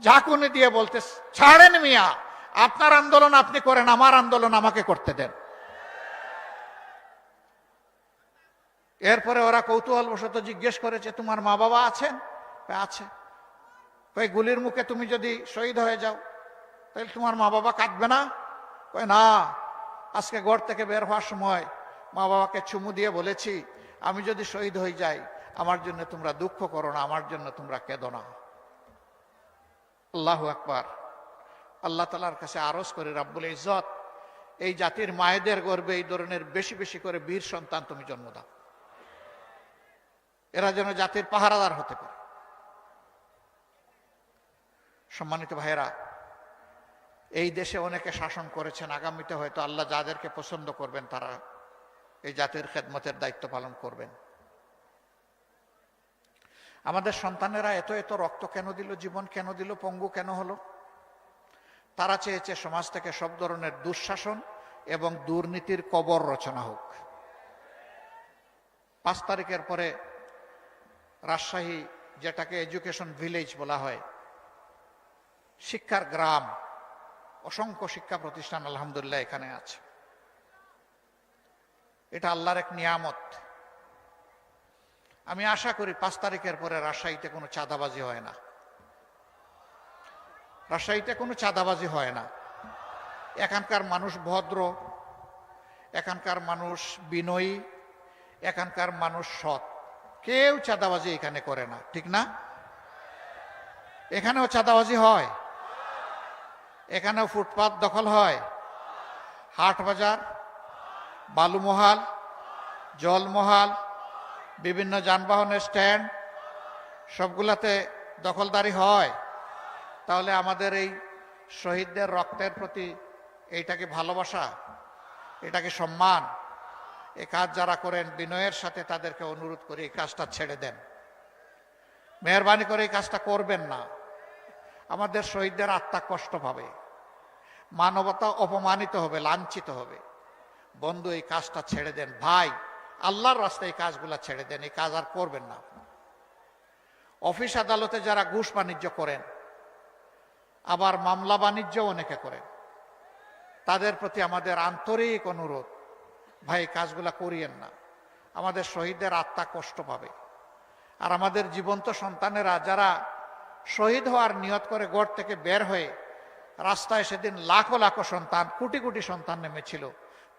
ঝাঁকুনি দিয়ে বলতে, ছাড়েন মিয়া, আপনার আন্দোলন আপনি করেন, আমার আন্দোলন আমাকে করতে দেন। এরপরে ওরা কৌতূহলবশত জিজ্ঞেস করেছে তোমার মা বাবা আছেন? আছে। কই গুলির মুখে তুমি যদি শহীদ হয়ে যাও তাহলে তোমার মা বাবা কাঁদবে না? কই না, আজকে ঘর থেকে বের হওয়ার সময় মা বাবাকে চুমু দিয়ে বলেছি আমি যদি শহীদ হয়ে যাই আমার জন্য তোমরা দুঃখ করো না, আমার জন্য তোমরা কেঁদো না। আল্লাহু আকবার। আল্লাহ তাআলার কাছে আরজ করে রাব্বুল ইজ্জত এই জাতির মায়েদের গর্ভে এই ধরনের বেশি বেশি করে বীর সন্তান তুমি জন্ম দাও, এরা যেন জাতির পাহারাদার হতে পারে। সম্মানিত ভাইয়েরা, এই দেশে অনেকে শাসন করেছেন, আগামীতে হয়তো আল্লাহ যাদেরকে পছন্দ করবেন তারা এই জাতির খেদমতের দায়িত্ব পালন করবেন। আমাদের সন্তানেরা এত এত রক্ত কেন দিল, জীবন কেন দিল, পঙ্গু কেন হলো? তারা চেয়েছে সমাজ থেকে সব ধরনের দুঃশাসন এবং দুর্নীতির কবর রচনা হোক। 5 তারিখের পরে রাজশাহী, যেটাকে এডুকেশন ভিলেজ বলা হয়, শিক্ষার গ্রাম, অসংখ্য শিক্ষা প্রতিষ্ঠান আলহামদুলিল্লাহ এখানে আছে। এটা আল্লাহর এক নিয়ামত। আমি আশা করি 5 তারিখের পরে রাজশাহীতে কোনো চাঁদাবাজি হয় না। রাজশাহীতে কোনো চাঁদাবাজি হয় না। এখানকার মানুষ ভদ্র, এখানকার মানুষ বিনয়ী, এখানকার মানুষ সৎ। কেউ চাঁদাবাজি এখানে করে না, ঠিক না? এখানেও চাঁদাবাজি হয়, এখানেও ফুটপাত দখল হয়, হাট বাজার, বালুমহাল, জলমহাল, বিভিন্ন যানবাহনের স্ট্যান্ড, সবগুলাতে দখলদারি হয়। তাহলে আমাদের এই শহীদদের রক্তের প্রতি এইটাকে ভালোবাসা, এটাকে সম্মান। এই কাজ যারা করেন বিনয়ের সাথে তাদেরকে অনুরোধ করে এই কাজটা ছেড়ে দেন, মেহরবানি করে এই কাজটা করবেন না। আমাদের শহীদদের আত্মা কষ্ট পাবে, মানবতা অপমানিত হবে, লাঞ্ছিত হবে। বন্ধু, এই কাজটা ছেড়ে দেন ভাই, আল্লাহর রাস্তায় এই কাজগুলা ছেড়ে দেন, এই কাজ আর করবেন না। অফিস আদালতে যারা ঘুষ বাণিজ্য করেন, আবার মামলা বাণিজ্য অনেকে করেন, তাদের প্রতি আমাদের আন্তরিক অনুরোধ, ভাই কাজগুলা করিয়েন না। আমাদের শহীদদের আত্মা কষ্ট পাবে। আর আমাদের জীবন্ত সন্তানেরা যারা শহীদ হওয়ার নিয়ত করে গড় থেকে বের হয়ে রাস্তায় সেদিন লাখো লাখো সন্তান, কোটি কোটি সন্তান নেমেছিল,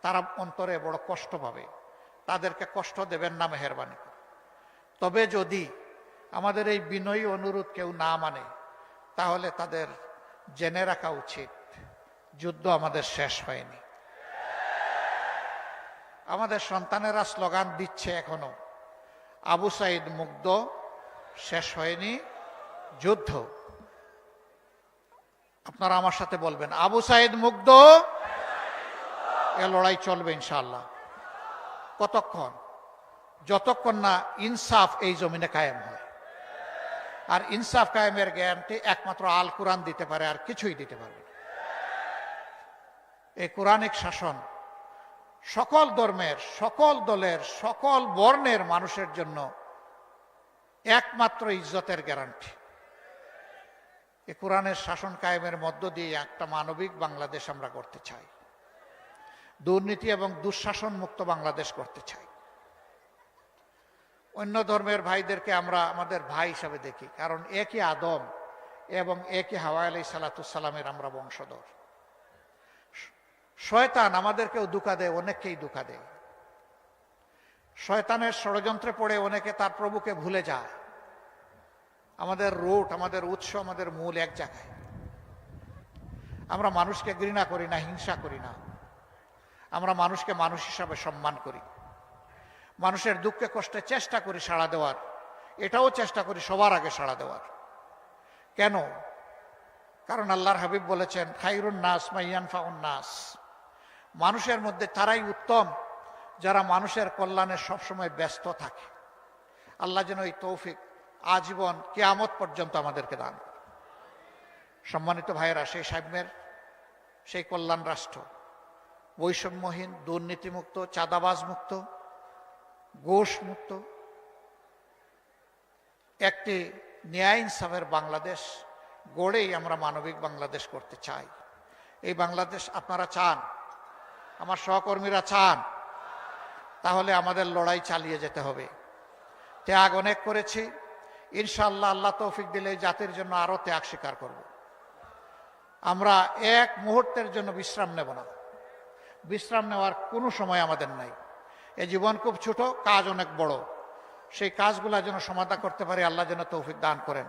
তারা অন্তরে বড় কষ্ট পাবে। তাদেরকে কষ্ট দেবেন না মেহেরবানি করে। তবে যদি আমাদের এই বিনয়ী অনুরোধ কেউ না মানে, তাহলে তাদের জেনে রাখা উচিত যুদ্ধ আমাদের শেষ হয়নি। আমাদের সন্তানেরা স্লোগান দিচ্ছে এখনো, আবু সাইদ মুগ্ধ, শেষ হয়নি যুদ্ধ। আপনারা আমার সাথে বলবেন, আবু সাইদ মুগ্ধ, এ লড়াই চলবে ইনশাআল্লাহ। কতক্ষণ? যতক্ষণ না ইনসাফ এই জমিনে কায়েম হয়। আর ইনসাফ কায়েমের গ্যারান্টি একমাত্র আল কোরআন দিতে পারে, আর কিছুই দিতে পারবে না। এই কোরআনিক শাসন সকল ধর্মের, সকল দলের, সকল বর্ণের মানুষের জন্য একমাত্র ইজ্জতের গ্যারান্টি। এই কোরআনের শাসন কায়েমের মধ্য দিয়ে একটা মানবিক বাংলাদেশ আমরা করতে চাই, দুর্নীতি এবং দুঃশাসন মুক্ত বাংলাদেশ করতে চাই। অন্য ধর্মের ভাইদেরকে আমরা আমাদের ভাই হিসাবে দেখি, কারণ একই আদম এবং একই হাওয়া আলাইহিস সালামের আমরা বংশধর। শয়তান আমাদেরকেও ধোঁকা দেয়, অনেককেই ধোঁকা দেয়। শয়তানের ষড়যন্ত্রে পড়ে অনেকে তার প্রভুকে ভুলে যায়। আমাদের রুট, আমাদের উৎস, আমাদের মূল এক জায়গায়। আমরা মানুষকে ঘৃণা করি না, হিংসা করি না। আমরা মানুষকে মানুষ হিসাবে সম্মান করি। মানুষের দুঃখে কষ্টে চেষ্টা করি সাড়া দেওয়ার, এটাও চেষ্টা করি সবার আগে সাড়া দেওয়ার। কেন? কারণ আল্লাহর হাবিব বলেছেন, খায়রুন নাস মাইয়ানফাউন নাস মানুষের মধ্যে তারাই উত্তম যারা মানুষের কল্যাণে সবসময় ব্যস্ত থাকে। আল্লাহ যেন এই তৌফিক আজীবন কিয়ামত পর্যন্ত আমাদেরকে দান করেন। সম্মানিত ভাইয়েরা, সেই সাম্যের, সেই কল্যাণ রাষ্ট্র, বৈষম্যহীন, দুর্নীতিমুক্ত, চাঁদাবাজ মুক্ত, ঘুষ মুক্ত একটি ন্যায় ইনসাফের বাংলাদেশ গড়েই আমরা মানবিক বাংলাদেশ করতে চাই। এই বাংলাদেশ আপনারা চান, আমার সহকর্মীরা চান, তাহলে আমাদের লড়াই চালিয়ে যেতে হবে। ত্যাগ অনেক করেছি, ইনশাআল্লাহ আল্লাহ তৌফিক দিলে এই জাতির জন্য আরো ত্যাগ স্বীকার করব। আমরা এক মুহূর্তের জন্য বিশ্রাম নেব না। বিশ্রাম নেওয়ার কোনো সময় আমাদের নাই। এই জীবন খুব ছোট, কাজ অনেক বড়। সেই কাজগুলো যেন সমাধা করতে পারি, আল্লাহ যেন তৌফিক দান করেন।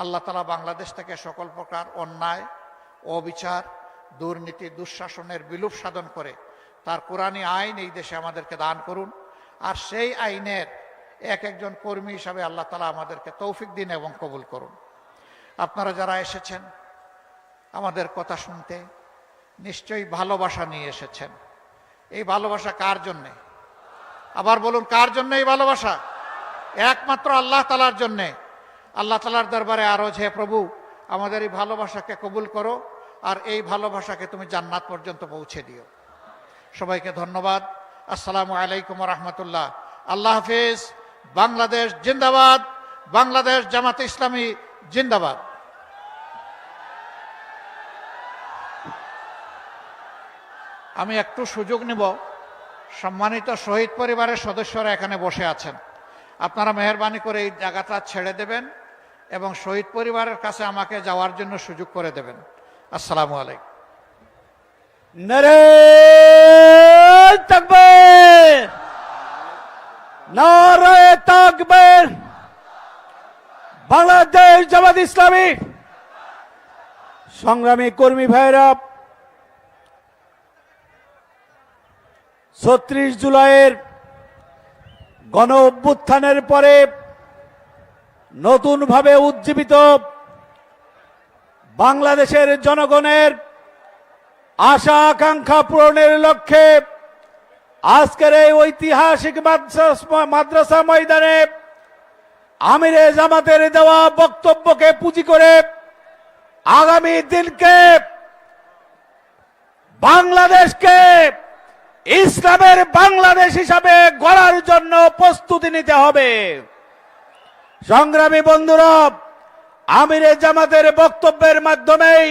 আল্লাহ তাআলা বাংলাদেশ থেকে সকল প্রকার অন্যায়, অবিচার, দুর্নীতি, দুঃশাসনের বিলোপ সাধন করে তার কোরআনী আইন এই দেশে আমাদেরকে দান করুন। আর সেই আইনের এক একজন কর্মী হিসাবে আল্লাহ তাআলা আমাদেরকে তৌফিক দিন এবং কবুল করুন। আপনারা যারা এসেছেন আমাদের কথা শুনতে, নিশ্চয়ই ভালোবাসা নিয়ে এসেছেন। এই ভালোবাসা কার জন্যে? আবার বলুন, কার জন্য এই ভালোবাসা? একমাত্র আল্লাহ তাআলার জন্যে। আল্লাহ তাআলার দরবারে আরজ, হে প্রভু, আমাদের এই ভালোবাসাকে কবুল করো আর এই ভালোবাসাকে তুমি জান্নাত পর্যন্ত পৌঁছে দিও। সবাইকে ধন্যবাদ। আসসালামু আলাইকুম ওয়া রাহমাতুল্লাহ। আল্লাহ হাফেজ। বাংলাদেশ জিন্দাবাদ। বাংলাদেশ জামাতে ইসলামী জিন্দাবাদ। আমি একটু সুযোগ নিব, সম্মানিত শহীদ পরিবারের সদস্যরা এখানে বসে আছেন, আপনারা মেহেরবানি করে এই জায়গাটা ছেড়ে দেবেন এবং শহীদ পরিবারের কাছে আমাকে যাওয়ার জন্য সুযোগ করে দেবেন। আসসালামু আলাইকুম। নারে তাকবীর, নারে তাকবীর। বাংলাদেশ জামাত ইসলামী সংগ্রামী কর্মী ভাইরা, ৩৬ জুলাইয়ের গণ অভ্যুত্থানের পরে নতুনভাবে উজ্জীবিত বাংলাদেশের জনগণের আশা আকাঙ্ক্ষা পূরণের লক্ষ্যে আজকের এই ঐতিহাসিক মাদ্রাসা ময়দানে আমিরে জামাতের দেওয়া বক্তব্যকে পুঁজি করে আগামী দিনকে বাংলাদেশকে ইসলামের বাংলাদেশ হিসাবে গড়ার জন্য প্রস্তুতি নিতে হবে। সংগ্রামী বন্ধুরা, আমিরে জামাতের বক্তব্যের মাধ্যমেই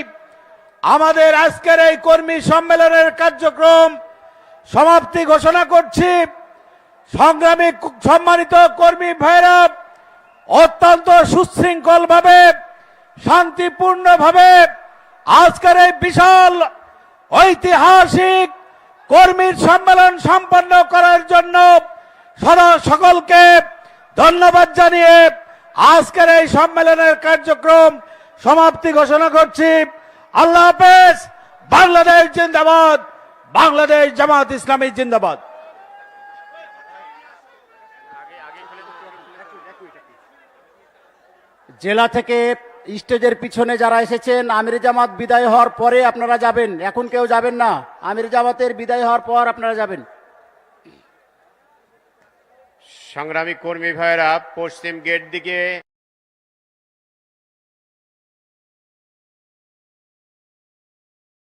আমাদের আজকের এই কর্মী সম্মেলনের কার্যক্রম সমাপ্তি ঘোষণা করছি। সংগ্রামী সম্মানিত কর্মী ভাইরা, অত্যন্ত সুশৃঙ্খলভাবে, শান্তিপূর্ণভাবে আজকের এই বিশাল ঐতিহাসিক কর্মীর সম্মেলন সম্পন্ন করার জন্য সকলকে ধন্যবাদ জানিয়ে আজকের এই সম্মেলনের কার্যক্রম সমাপ্তি ঘোষণা করছি। আল্লাহ হাফেজ। বাংলাদেশ জিন্দাবাদ। বাংলাদেশ জামাত ইসলামী জিন্দাবাদ। জেলা থেকে স্টেজের পিছনে যারা এসেছেন, আমির জামাত বিদায় হওয়ার পরে আপনারা যাবেন, এখন কেউ যাবেন না। আমির জামাতের বিদায় হওয়ার পর আপনারা যাবেন। সংগ্রামী কর্মী ভাইয়েরা, পশ্চিম গেট দিকে